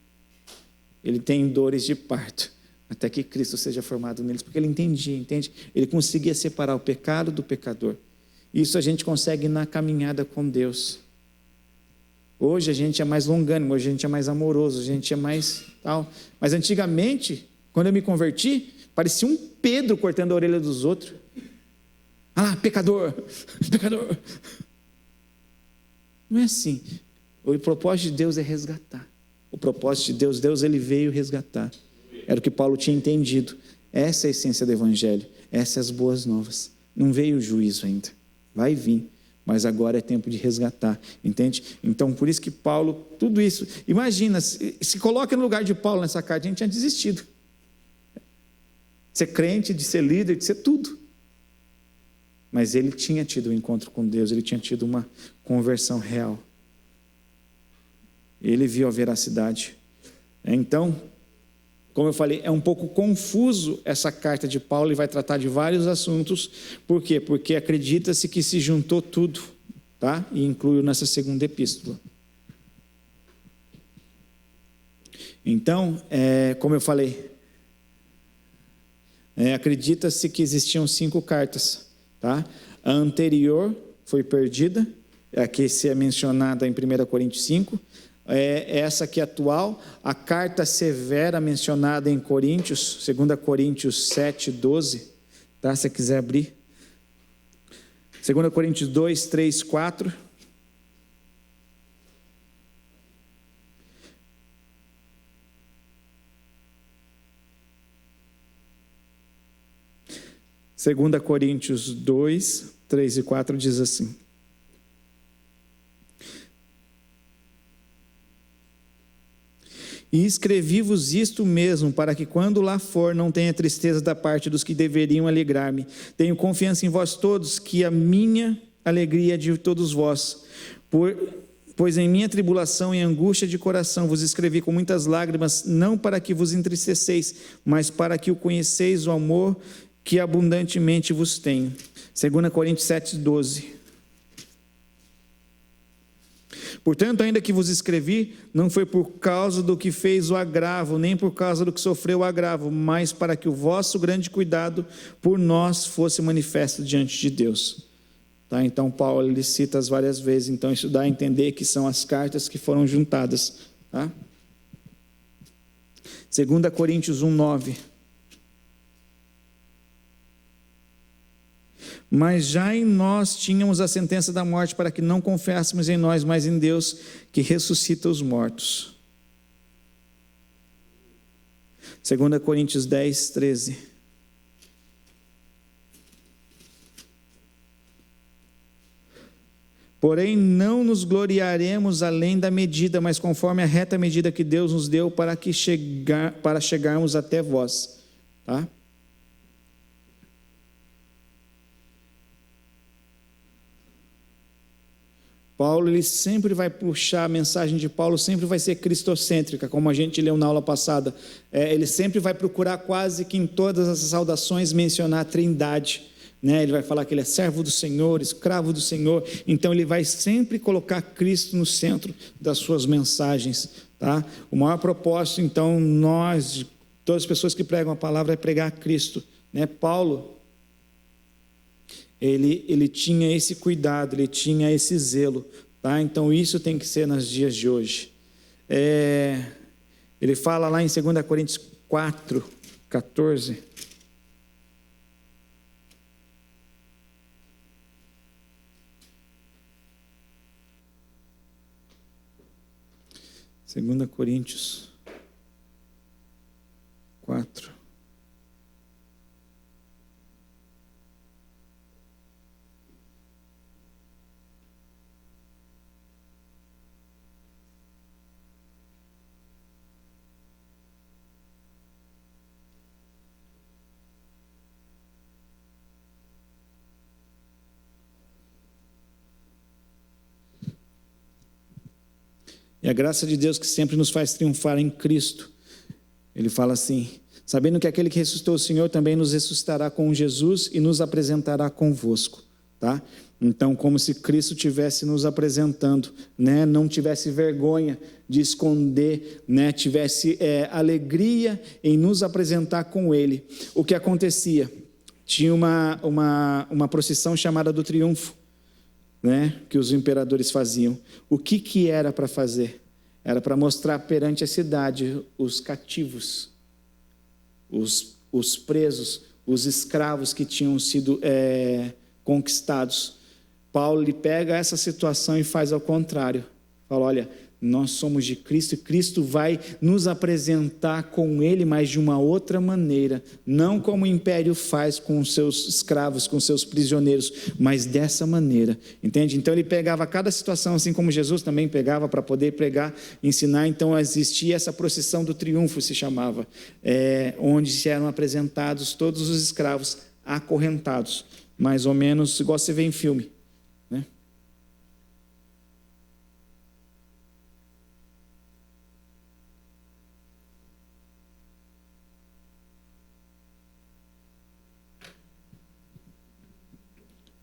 ele tem dores de parto, até que Cristo seja formado neles, porque ele entendia, entende? Ele conseguia separar o pecado do pecador. Isso a gente consegue na caminhada com Deus. Hoje a gente é mais longânimo, hoje a gente é mais amoroso, a gente é mais tal. Mas antigamente, quando eu me converti, parecia um Pedro cortando a orelha dos outros. Pecador, pecador. Não é assim. O propósito de Deus é resgatar. O propósito de Deus ele veio resgatar. Era o que Paulo tinha entendido. Essa é a essência do Evangelho. Essas são as boas novas. Não veio o juízo ainda. Vai vir. Mas agora é tempo de resgatar. Entende? Então, por isso que Paulo, tudo isso. Imagina, se coloca no lugar de Paulo nessa carta, a gente tinha desistido. De ser crente, de ser líder, de ser tudo. Mas ele tinha tido um encontro com Deus, ele tinha tido uma conversão real. Ele viu a veracidade. Então, como eu falei, é um pouco confuso essa carta de Paulo, ele vai tratar de vários assuntos. Por quê? Porque acredita-se que se juntou tudo, tá? E incluiu nessa segunda epístola. Então, como eu falei, acredita-se que existiam 5 cartas. Tá? A anterior foi perdida, aqui se é mencionada em 1 Coríntios 5, essa aqui atual, a carta severa mencionada em Coríntios, 2 Coríntios 7, 12, tá? Se você quiser abrir, 2 Coríntios 2, 3, 4, Segunda Coríntios 2, 3 e 4 diz assim: e escrevi-vos isto mesmo, para que quando lá for não tenha tristeza da parte dos que deveriam alegrar-me. Tenho confiança em vós todos, que a minha alegria é de todos vós, Pois em minha tribulação e angústia de coração vos escrevi com muitas lágrimas, não para que vos entristeceis, mas para que o conheceis o amor que abundantemente vos tenho. 2 Coríntios 7:12. Portanto, ainda que vos escrevi, não foi por causa do que fez o agravo, nem por causa do que sofreu o agravo, mas para que o vosso grande cuidado por nós fosse manifesto diante de Deus. Tá? Então, Paulo ele cita as várias vezes, então isso dá a entender que são as cartas que foram juntadas. Tá? 2 Coríntios 1:9. Mas já em nós tínhamos a sentença da morte para que não confiássemos em nós, mas em Deus que ressuscita os mortos. 2 Coríntios 10:13. Porém, não nos gloriaremos além da medida, mas conforme a reta medida que Deus nos deu para chegarmos até vós. Tá? Paulo, ele sempre vai puxar, a mensagem de Paulo sempre vai ser cristocêntrica, como a gente leu na aula passada. Ele sempre vai procurar quase que em todas as saudações mencionar a Trindade. Né? Ele vai falar que ele é servo do Senhor, escravo do Senhor. Então ele vai sempre colocar Cristo no centro das suas mensagens. Tá? O maior propósito, então, nós, todas as pessoas que pregam a palavra, é pregar Cristo. Né? Paulo, ele tinha esse cuidado, ele tinha esse zelo, tá? Então isso tem que ser nos dias de hoje. Ele fala lá em 2 Coríntios 4:14. Segunda Coríntios 4. E a graça de Deus que sempre nos faz triunfar em Cristo. Ele fala assim: sabendo que aquele que ressuscitou o Senhor também nos ressuscitará com Jesus e nos apresentará convosco. Tá? Então, como se Cristo estivesse nos apresentando, né? Não tivesse vergonha de esconder, né? Tivesse alegria em nos apresentar com Ele. O que acontecia? Tinha uma procissão chamada do triunfo, né, que os imperadores faziam. O que era para fazer? Era para mostrar perante a cidade os cativos, os presos, os escravos que tinham sido conquistados. Paulo ele pega essa situação e faz ao contrário. Fala, olha, nós somos de Cristo e Cristo vai nos apresentar com Ele, mas de uma outra maneira. Não como o império faz com os seus escravos, com os seus prisioneiros, mas dessa maneira. Entende? Então ele pegava cada situação, assim como Jesus também pegava para poder pregar, ensinar. Então existia essa procissão do triunfo, se chamava, onde se eram apresentados todos os escravos acorrentados. Mais ou menos igual você vê em filme.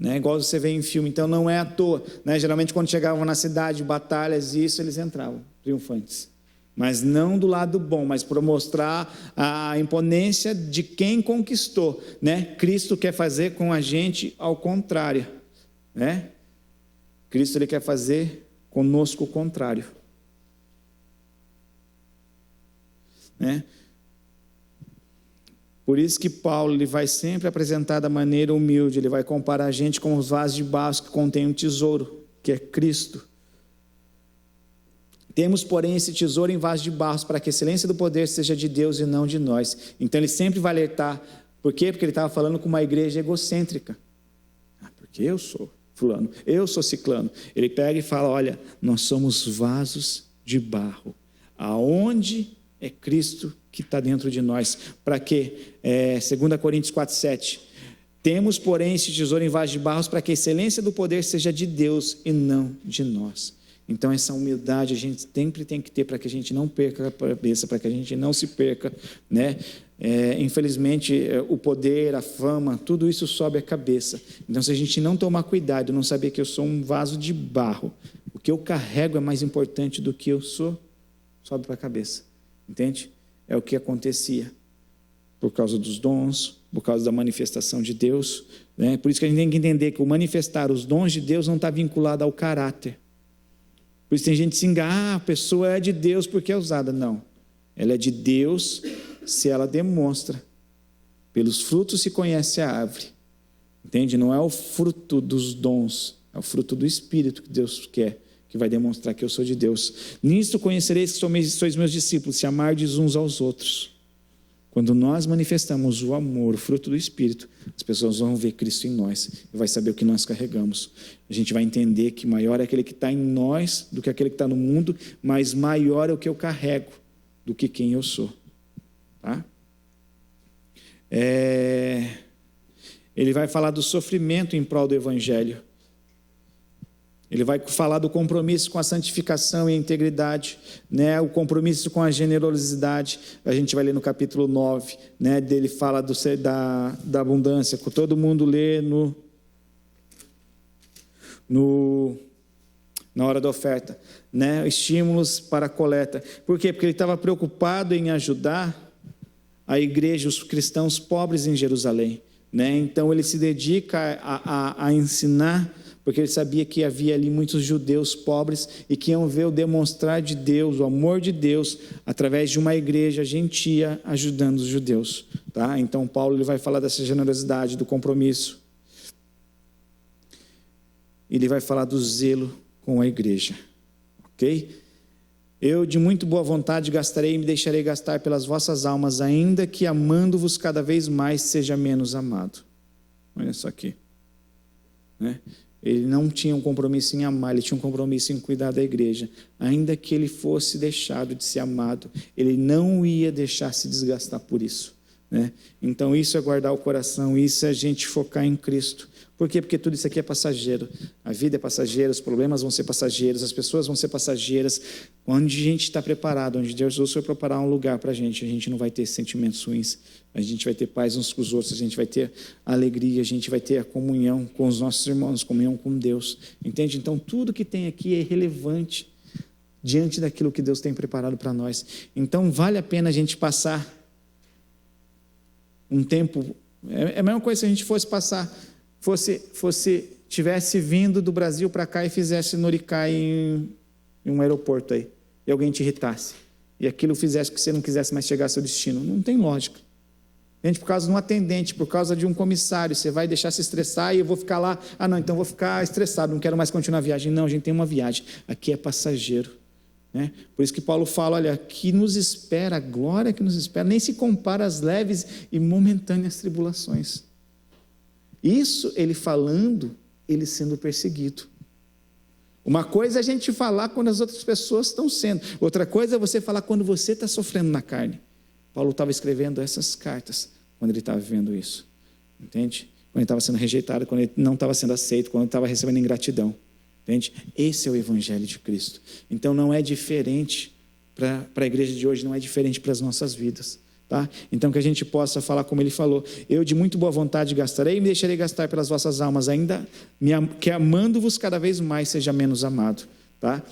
Igual você vê em filme, então não é à toa, né? Geralmente quando chegavam na cidade, batalhas e isso, eles entravam triunfantes, mas não do lado bom, mas para mostrar a imponência de quem conquistou, né? Cristo quer fazer com a gente ao contrário, né? Cristo ele quer fazer conosco o contrário, né? Por isso que Paulo ele vai sempre apresentar da maneira humilde, ele vai comparar a gente com os vasos de barro que contêm um tesouro, que é Cristo. Temos, porém, esse tesouro em vasos de barro, para que a excelência do poder seja de Deus e não de nós. Então ele sempre vai alertar. Por quê? Porque ele estava falando com uma igreja egocêntrica. Porque eu sou fulano, eu sou ciclano. Ele pega e fala, olha, nós somos vasos de barro. Aonde é Cristo que está dentro de nós. Para quê? 2 Coríntios 4:7. Temos, porém, esse tesouro em vasos de barro para que a excelência do poder seja de Deus e não de nós. Então essa humildade a gente sempre tem que ter para que a gente não perca a cabeça, para que a gente não se perca, né? Infelizmente o poder, a fama, tudo isso sobe a cabeça. Então se a gente não tomar cuidado, não saber que eu sou um vaso de barro, o que eu carrego é mais importante do que eu sou, sobe para a cabeça, entende? É o que acontecia por causa dos dons, por causa da manifestação de Deus, né? Por isso que a gente tem que entender que o manifestar os dons de Deus não está vinculado ao caráter. Por isso tem gente que se engana, a pessoa é de Deus porque é usada. Não, ela é de Deus se ela demonstra. Pelos frutos se conhece a árvore, entende? Não é o fruto dos dons, é o fruto do Espírito que Deus quer, que vai demonstrar que eu sou de Deus. Nisto conhecereis que sois meus discípulos, se amardes uns aos outros. Quando nós manifestamos o amor, o fruto do Espírito, as pessoas vão ver Cristo em nós e vai saber o que nós carregamos. A gente vai entender que maior é aquele que está em nós do que aquele que está no mundo, mas maior é o que eu carrego do que quem eu sou. Tá? Ele vai falar do sofrimento em prol do Evangelho. Ele vai falar do compromisso com a santificação e a integridade, né? O compromisso com a generosidade. A gente vai ler no capítulo 9, né? Dele fala da abundância, que todo mundo lê na hora da oferta, né? Estímulos para a coleta. Por quê? Porque ele estava preocupado em ajudar a igreja, os cristãos pobres em Jerusalém, né? Então ele se dedica a ensinar, porque ele sabia que havia ali muitos judeus pobres e que iam ver o demonstrar de Deus, o amor de Deus, através de uma igreja gentia ajudando os judeus. Tá? Então Paulo ele vai falar dessa generosidade, do compromisso. Ele vai falar do zelo com a igreja. Ok? Eu de muito boa vontade gastarei e me deixarei gastar pelas vossas almas, ainda que amando-vos cada vez mais seja menos amado. Olha só aqui. Né? Ele não tinha um compromisso em amar, ele tinha um compromisso em cuidar da igreja. Ainda que ele fosse deixado de ser amado, ele não ia deixar se desgastar por isso, né? Então isso é guardar o coração, isso é a gente focar em Cristo. Por quê? Porque tudo isso aqui é passageiro. A vida é passageira, os problemas vão ser passageiros, as pessoas vão ser passageiras. Onde a gente está preparado, onde Deus foi preparar um lugar para a gente não vai ter sentimentos ruins, a gente vai ter paz uns com os outros, a gente vai ter alegria, a gente vai ter a comunhão com os nossos irmãos, comunhão com Deus. Entende? Então tudo que tem aqui é relevante diante daquilo que Deus tem preparado para nós. Então vale a pena a gente passar um tempo. É a mesma coisa se a gente tivesse vindo do Brasil para cá e fizesse noricar em um aeroporto aí, e alguém te irritasse, e aquilo fizesse que você não quisesse mais chegar ao seu destino. Não tem lógica. Gente, por causa de um atendente, por causa de um comissário, você vai deixar se estressar e eu vou ficar lá, não, então vou ficar estressado, não quero mais continuar a viagem. Não, a gente tem uma viagem, aqui é passageiro, né? Por isso que Paulo fala, olha, que nos espera, a glória que nos espera, nem se compara às leves e momentâneas tribulações. Isso ele falando, ele sendo perseguido. Uma coisa é a gente falar quando as outras pessoas estão sendo, outra coisa é você falar quando você está sofrendo na carne. Paulo estava escrevendo essas cartas quando ele estava vivendo isso, entende? Quando ele estava sendo rejeitado, quando ele não estava sendo aceito, quando ele estava recebendo ingratidão, entende? Esse é o Evangelho de Cristo. Então não é diferente para a igreja de hoje, não é diferente para as nossas vidas. Tá? Então que a gente possa falar como ele falou, eu de muito boa vontade gastarei e me deixarei gastar pelas vossas almas, ainda que amando-vos cada vez mais seja menos amado. Tá?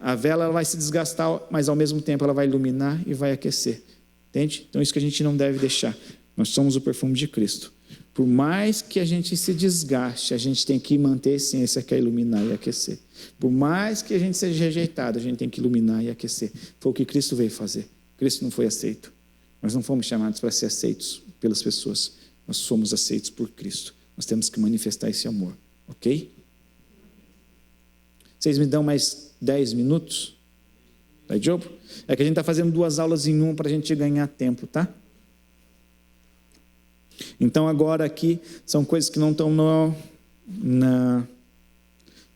A vela ela vai se desgastar, mas ao mesmo tempo ela vai iluminar e vai aquecer, entende? Então isso que a gente não deve deixar. Nós somos o perfume de Cristo. Por mais que a gente se desgaste, a gente tem que manter a essência, que é iluminar e aquecer. Por mais que a gente seja rejeitado, a gente tem que iluminar e aquecer. Foi o que Cristo veio fazer. Cristo não foi aceito. Nós não fomos chamados para ser aceitos pelas pessoas. Nós somos aceitos por Cristo. Nós temos que manifestar esse amor. Ok? Vocês me dão mais 10 minutos? Tá, Diogo? É que a gente está fazendo 2 aulas em uma para a gente ganhar tempo, tá? Então agora aqui são coisas que não estão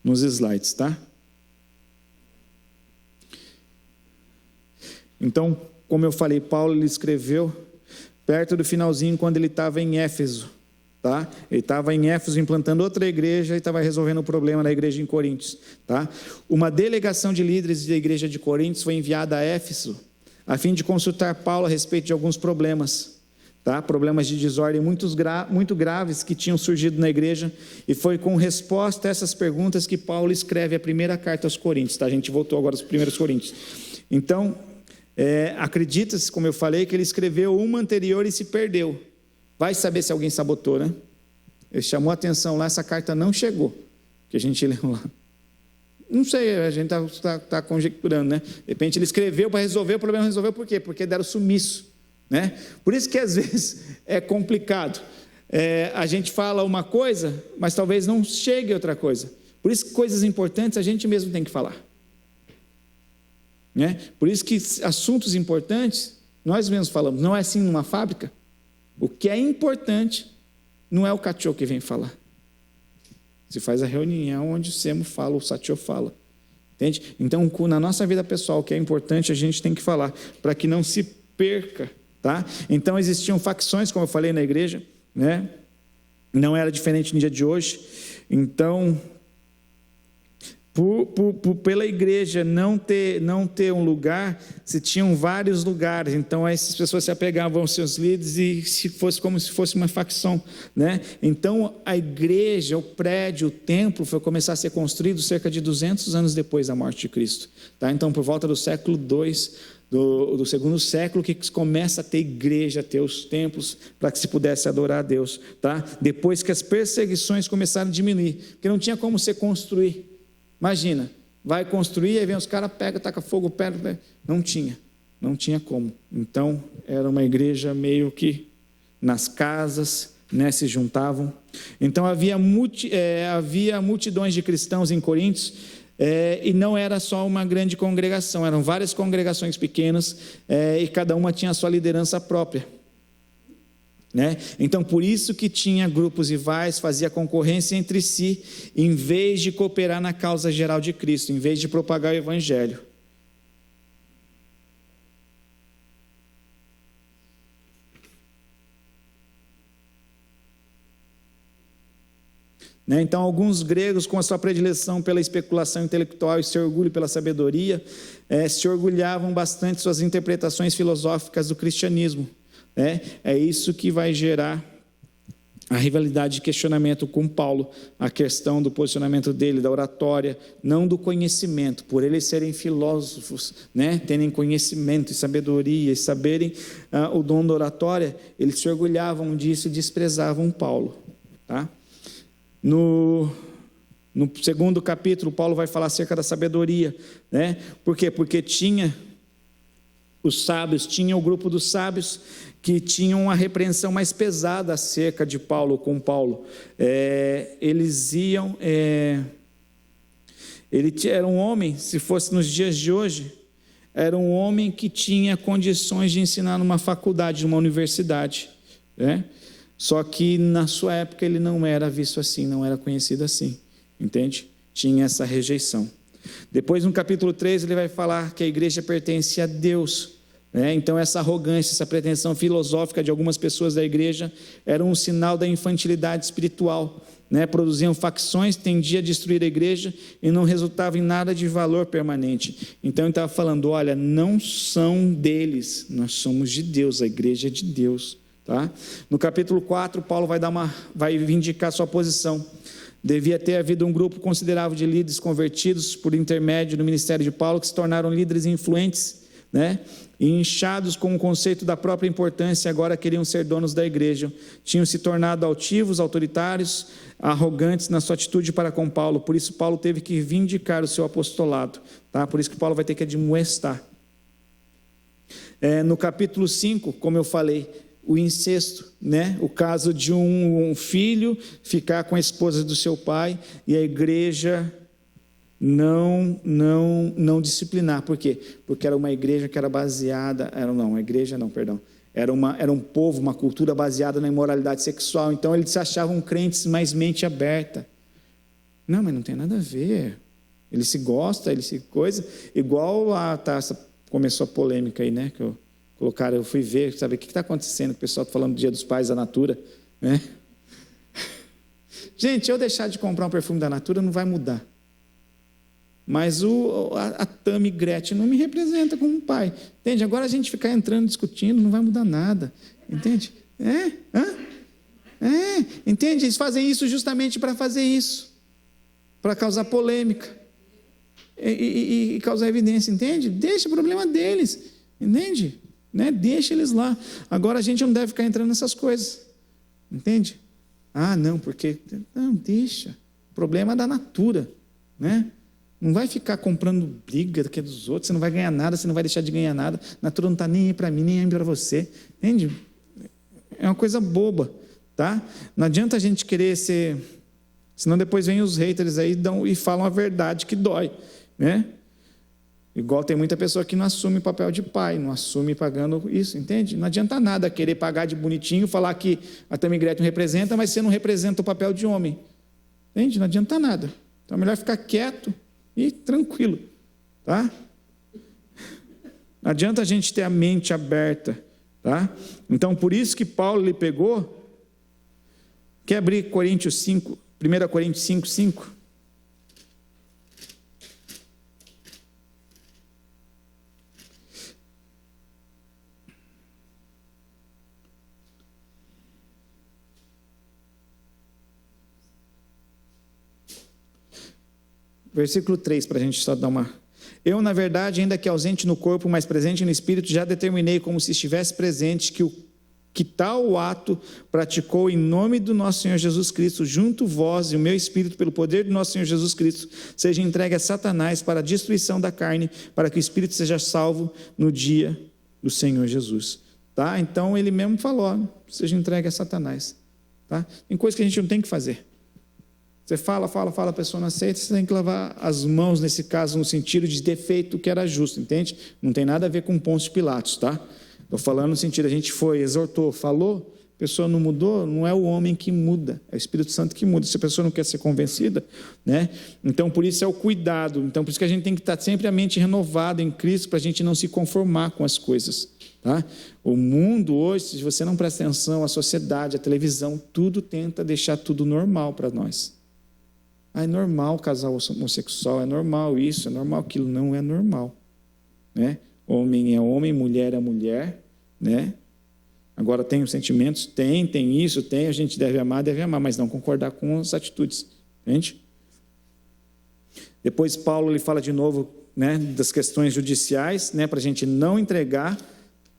nos slides, tá? Então, como eu falei, Paulo ele escreveu perto do finalzinho, quando ele estava em Éfeso, tá? Ele estava em Éfeso implantando outra igreja e estava resolvendo o problema da igreja em Coríntios, tá? Uma delegação de líderes da igreja de Coríntios foi enviada a Éfeso a fim de consultar Paulo a respeito de alguns problemas, tá? Problemas de desordem muito graves que tinham surgido na igreja, e foi com resposta a essas perguntas que Paulo escreve a primeira carta aos Coríntios, tá? A gente voltou agora aos primeiros Coríntios. Então, acredita-se, como eu falei, que ele escreveu uma anterior e se perdeu. Vai saber se alguém sabotou, né? Ele chamou a atenção lá, essa carta não chegou, que a gente leu lá. Não sei, a gente está conjecturando, né? De repente ele escreveu para resolver o problema, resolveu por quê? Porque deram sumiço, né? Por isso que às vezes é complicado. A gente fala uma coisa, mas talvez não chegue outra coisa. Por isso que coisas importantes a gente mesmo tem que falar, né? Por isso que assuntos importantes nós mesmos falamos. Não é assim numa fábrica? O que é importante não é o cachorro que vem falar. Se faz a reunião onde o Semo fala, o Satio fala. Entende? Então, na nossa vida pessoal, o que é importante a gente tem que falar, para que não se perca, tá? Então, existiam facções, como eu falei, na igreja, né? Não era diferente no dia de hoje. Então, pela igreja não ter um lugar, se tinham vários lugares, então essas pessoas se apegavam aos seus líderes e se fosse como se fosse uma facção, né? Então a igreja, o prédio, o templo foi começar a ser construído cerca de 200 anos depois da morte de Cristo, tá? Então por volta do século II, do segundo século, que começa a ter igreja, a ter os templos, para que se pudesse adorar a Deus, tá? Depois que as perseguições começaram a diminuir, porque não tinha como você construir. Imagina, vai construir, aí vem os caras, pega, taca fogo, pega. Não tinha como. Então, era uma igreja meio que nas casas, né, se juntavam. Então, havia multidões de cristãos em Coríntios, e não era só uma grande congregação, eram várias congregações pequenas, e cada uma tinha a sua liderança própria, né? Então, por isso que tinha grupos rivais, fazia concorrência entre si, em vez de cooperar na causa geral de Cristo, em vez de propagar o Evangelho. Né? Então, alguns gregos, com a sua predileção pela especulação intelectual e seu orgulho pela sabedoria, se orgulhavam bastante de suas interpretações filosóficas do cristianismo. É isso que vai gerar a rivalidade de questionamento com Paulo, a questão do posicionamento dele, da oratória, não do conhecimento, por eles serem filósofos, né? Terem conhecimento e sabedoria e saberem o dom da oratória, eles se orgulhavam disso e desprezavam Paulo, tá? No segundo capítulo, Paulo vai falar acerca da sabedoria, né? Por quê? Porque tinha os sábios, tinha o grupo dos sábios que tinham uma repreensão mais pesada acerca de Paulo, com Paulo. Eles iam... ele era um homem, se fosse nos dias de hoje, era um homem que tinha condições de ensinar numa faculdade, numa universidade, né? Só que na sua época ele não era visto assim, não era conhecido assim, entende? Tinha essa rejeição. Depois no capítulo 3 ele vai falar que a igreja pertence a Deus, né? Então essa arrogância, essa pretensão filosófica de algumas pessoas da igreja era um sinal da infantilidade espiritual, né? Produziam facções, tendiam a destruir a igreja e não resultava em nada de valor permanente. Então ele estava falando, olha, não são deles, nós somos de Deus, a igreja é de Deus, tá? No capítulo 4 Paulo vai vindicar sua posição. Devia ter havido um grupo considerável de líderes convertidos por intermédio do ministério de Paulo, que se tornaram líderes influentes, né? E inchados com o conceito da própria importância, agora queriam ser donos da igreja. Tinham se tornado altivos, autoritários, arrogantes na sua atitude para com Paulo. Por isso Paulo teve que vindicar o seu apostolado, tá? Por isso que Paulo vai ter que admoestar. No capítulo 5, como eu falei, o incesto, né? O caso de um filho ficar com a esposa do seu pai e a igreja não disciplinar. Por quê? Porque era uma igreja que era baseada, era um povo, uma cultura baseada na imoralidade sexual. Então eles se achavam crentes mais mente aberta. Não, mas não tem nada a ver. Ele se gosta, ele se coisa, igual começou a polêmica aí, né? Colocaram, eu fui ver, sabe, o que está acontecendo? O pessoal está falando do Dia dos Pais da Natura, né? Gente, eu deixar de comprar um perfume da Natura não vai mudar. Mas a Tammy Gretchen não me representa como um pai. Entende? Agora a gente ficar entrando, discutindo, não vai mudar nada. Entende? Entende? Eles fazem isso justamente para fazer isso. Para causar polêmica. E causar evidência, entende? Deixa o problema deles. Entende? Né? Deixa eles lá. Agora a gente não deve ficar entrando nessas coisas. Entende? Não, porque... Não, deixa. O problema é da Natura. Né? Não vai ficar comprando briga que é dos outros, você não vai ganhar nada, você não vai deixar de ganhar nada. A Natura não está nem aí para mim, nem aí para você. Entende? É uma coisa boba, tá? Não adianta a gente querer ser... Senão depois vem os haters aí e falam a verdade que dói, né? Igual tem muita pessoa que não assume papel de pai, não assume pagando isso, entende? Não adianta nada querer pagar de bonitinho, falar que a Tammy Gretchen representa, mas você não representa o papel de homem. Entende? Não adianta nada. Então é melhor ficar quieto e tranquilo, tá? Não adianta a gente ter a mente aberta, tá? Então, por isso que Paulo ele pegou, quer abrir Coríntios 5, 1 Coríntios 5, 5? Versículo 3, para a gente só dar uma... Eu, na verdade, ainda que ausente no corpo, mas presente no espírito, já determinei como se estivesse presente que tal ato praticou em nome do nosso Senhor Jesus Cristo, junto vós e o meu espírito, pelo poder do nosso Senhor Jesus Cristo, seja entregue a Satanás para a destruição da carne, para que o espírito seja salvo no dia do Senhor Jesus. Tá? Então, ele mesmo falou, seja entregue a Satanás. Tá? Tem coisa que a gente não tem que fazer. Você fala, a pessoa não aceita, você tem que lavar as mãos, nesse caso, no sentido de defeito que era justo, entende? Não tem nada a ver com Pôncio Pilatos, tá? Estou falando no sentido, a gente foi, exortou, falou, a pessoa não mudou, não é o homem que muda, é o Espírito Santo que muda. Se a pessoa não quer ser convencida, né? Então, por isso é o cuidado. Então, por isso que a gente tem que estar sempre a mente renovada em Cristo, para a gente não se conformar com as coisas, tá? O mundo hoje, se você não presta atenção, a sociedade, a televisão, tudo tenta deixar tudo normal para nós. É normal casar homossexual, é normal isso, é normal aquilo. Não é normal, né? Homem é homem, mulher é mulher, né? Agora tem os sentimentos, tem isso, tem, a gente deve amar, mas não concordar com as atitudes, entende? Depois Paulo ele fala de novo, né, das questões judiciais, né, para a gente não entregar,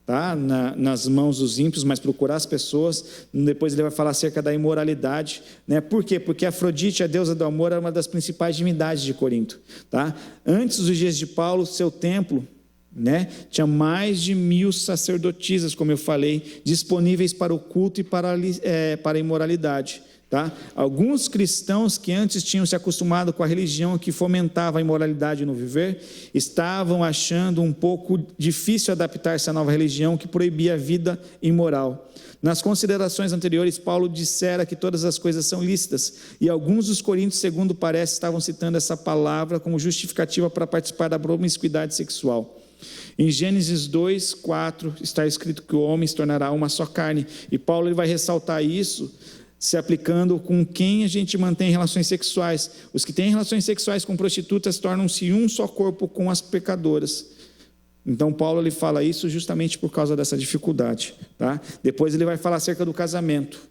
tá, nas mãos dos ímpios, mas procurar as pessoas. Depois ele vai falar acerca da imoralidade, né? Por quê? Porque Afrodite, a deusa do amor, era uma das principais divindades de Corinto, tá? Antes dos dias de Paulo, seu templo, né, tinha mais de 1000 sacerdotisas, como eu falei, disponíveis para o culto e para a imoralidade. Tá? Alguns cristãos que antes tinham se acostumado com a religião que fomentava a imoralidade no viver, estavam achando um pouco difícil adaptar-se à nova religião que proibia a vida imoral. Nas considerações anteriores, Paulo dissera que todas as coisas são lícitas, e alguns dos coríntios, segundo parece, estavam citando essa palavra como justificativa para participar da promiscuidade sexual. Em Gênesis 2, 4, está escrito que o homem se tornará uma só carne, e Paulo ele vai ressaltar isso, se aplicando com quem a gente mantém relações sexuais. Os que têm relações sexuais com prostitutas tornam-se um só corpo com as pecadoras. Então Paulo ele fala isso justamente por causa dessa dificuldade, tá? Depois ele vai falar acerca do casamento.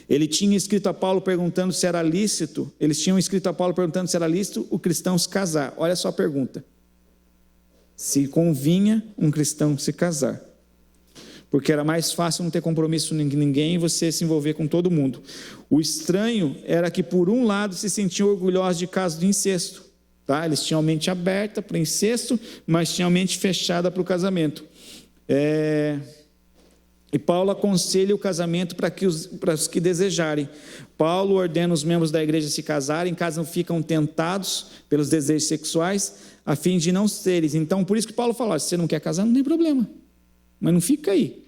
Ele tinha escrito a Paulo perguntando se era lícito, eles tinham escrito a Paulo perguntando se era lícito o cristão se casar. Olha só a pergunta. Se convinha um cristão se casar. Porque era mais fácil não ter compromisso com ninguém e você se envolver com todo mundo. O estranho era que, por um lado, se sentiam orgulhosos de casos de incesto. Tá? Eles tinham a mente aberta para o incesto, mas tinham a mente fechada para o casamento. E Paulo aconselha o casamento para os que desejarem. Paulo ordena os membros da igreja se casarem, caso não ficam tentados pelos desejos sexuais, a fim de não serem. Então, por isso que Paulo fala, se você não quer casar, não tem problema. Mas não fica aí,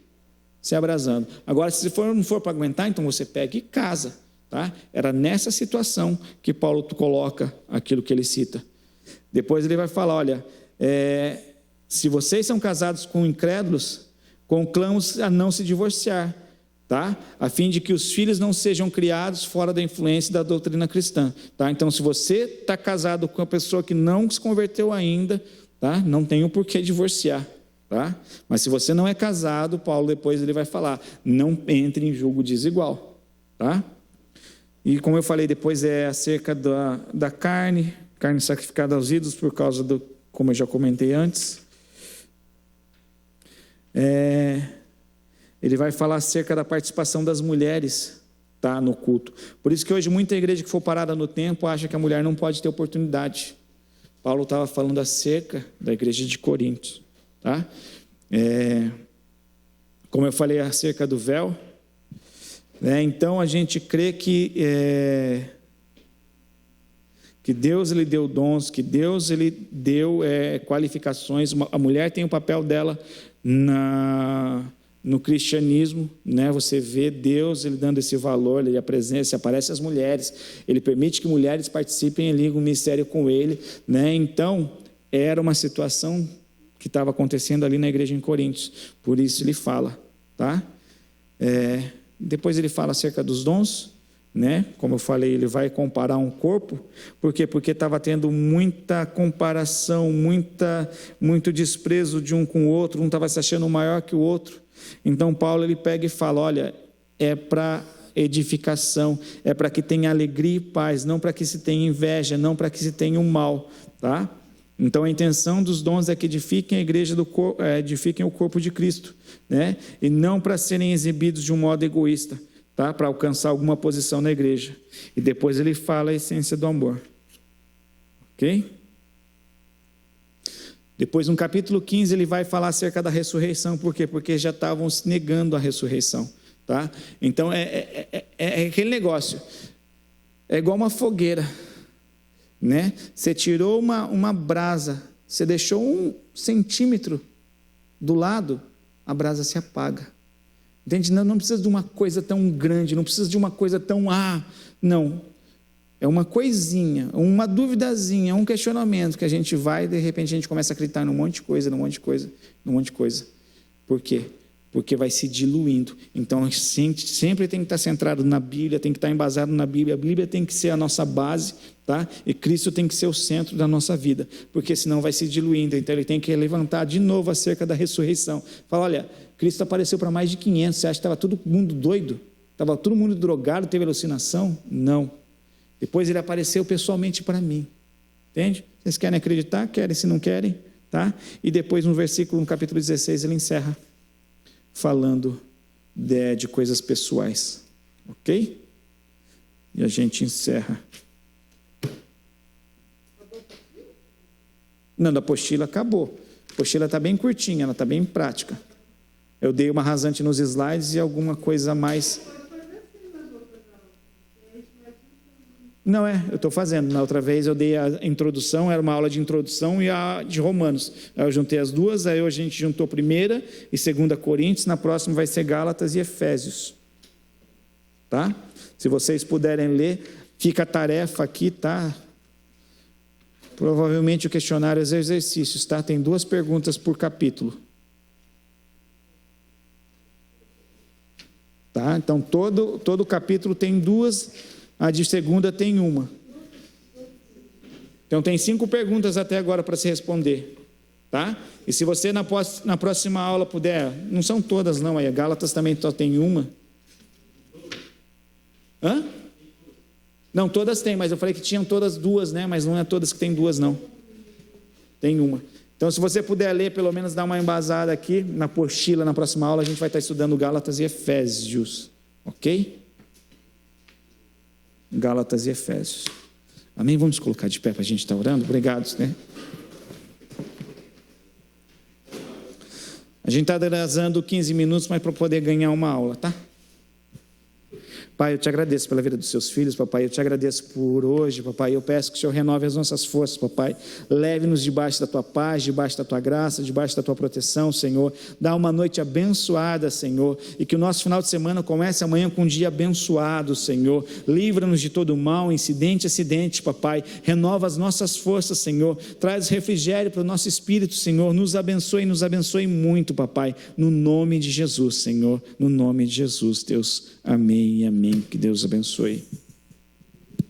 se abrasando. Agora, se não for para aguentar, então você pega e casa. Tá? Era nessa situação que Paulo coloca aquilo que ele cita. Depois ele vai falar, olha, se vocês são casados com incrédulos, conclamo-os a não se divorciar. tá? A fim de que os filhos não sejam criados fora da influência da doutrina cristã, tá? Então, se você está casado com uma pessoa que não se converteu ainda, tá? Não tem o porquê divorciar, tá? Mas se você não é casado, Paulo depois ele vai falar, não entre em julgo desigual, tá? E como eu falei, depois é acerca da carne sacrificada aos ídolos por causa do, como eu já comentei antes. Ele vai falar acerca da participação das mulheres, tá, no culto. Por isso que hoje muita igreja que for parada no tempo acha que a mulher não pode ter oportunidade. Paulo estava falando acerca da igreja de Corinto, tá? Como eu falei acerca do véu, então a gente crê que Deus ele deu dons, que Deus ele deu qualificações. A mulher tem o papel dela no cristianismo, né? Você vê Deus ele dando esse valor, ele aparece as mulheres, ele permite que mulheres participem ali no ministério com ele, né? Então era uma situação que estava acontecendo ali na igreja em Coríntios, por isso ele fala, tá? Depois ele fala acerca dos dons, né? Como eu falei, ele vai comparar um corpo. Por quê? Porque estava tendo muita comparação, muito desprezo de um com o outro, um estava se achando maior que o outro. Então Paulo ele pega e fala, olha, é para edificação, é para que tenha alegria e paz, não para que se tenha inveja, não para que se tenha o mal, tá? Então a intenção dos dons é que edifiquem a igreja edifiquem o corpo de Cristo, né? E não para serem exibidos de um modo egoísta, tá? Para alcançar alguma posição na igreja. E depois ele fala a essência do amor. Ok? Depois no capítulo 15 ele vai falar acerca da ressurreição. Por quê? Porque já estavam se negando a ressurreição, tá? Então é aquele negócio, é igual uma fogueira, né? Você tirou uma brasa, você deixou 1 centímetro do lado, a brasa se apaga. Entende? Não precisa de uma coisa tão grande, não precisa de uma coisa tão, não. É uma coisinha, uma duvidazinha, um questionamento que a gente vai e de repente a gente começa a acreditar num monte de coisa. Por quê? Porque vai se diluindo. Então, sempre tem que estar centrado na Bíblia, tem que estar embasado na Bíblia. A Bíblia tem que ser a nossa base, tá? E Cristo tem que ser o centro da nossa vida, porque senão vai se diluindo. Então, ele tem que levantar de novo acerca da ressurreição. Fala, olha, Cristo apareceu para mais de 500. Você acha que estava todo mundo doido? Estava todo mundo drogado, teve alucinação? Não. Depois ele apareceu pessoalmente para mim. Entende? Vocês querem acreditar? Querem, se não querem, tá? E depois no capítulo 16, ele encerra falando de coisas pessoais, ok? E a gente encerra. Não, da apostila acabou. A apostila está bem curtinha, ela está bem prática. Eu dei uma rasante nos slides e alguma coisa a mais. Não eu estou fazendo. Na outra vez eu dei a introdução, era uma aula de introdução e a de Romanos. Aí eu juntei as duas, aí a gente juntou 1ª e 2ª Coríntios, na próxima vai ser Gálatas e Efésios. Tá? Se vocês puderem ler, fica a tarefa aqui, tá? Provavelmente o questionário é exercícios, tá? Tem 2 perguntas por capítulo. Tá? Então todo capítulo tem 2. A de 2ª tem 1. Então tem 5 perguntas até agora para se responder, tá? E se você na próxima aula puder, não são todas não, aí a Gálatas também só tem 1. Não, todas têm, mas eu falei que tinham todas 2, né? Mas não é todas que tem 2 não. Tem 1. Então se você puder ler, pelo menos dar uma embasada aqui na apostila, na próxima aula a gente vai estar estudando Gálatas e Efésios, ok? Gálatas e Efésios. Amém? Vamos colocar de pé para a gente estar orando? Obrigado, né? A gente está atrasando 15 minutos, mas para poder ganhar uma aula, tá? Pai, eu te agradeço pela vida dos seus filhos, papai, eu te agradeço por hoje, papai, eu peço que o Senhor renove as nossas forças, papai, leve-nos debaixo da tua paz, debaixo da tua graça, debaixo da tua proteção, Senhor, dá uma noite abençoada, Senhor, e que o nosso final de semana comece amanhã com um dia abençoado, Senhor, livra-nos de todo mal, incidente, acidente, papai, renova as nossas forças, Senhor, traz refrigério para o nosso espírito, Senhor, nos abençoe muito, papai, no nome de Jesus, Senhor, no nome de Jesus, Deus, amém e amém. Que Deus abençoe.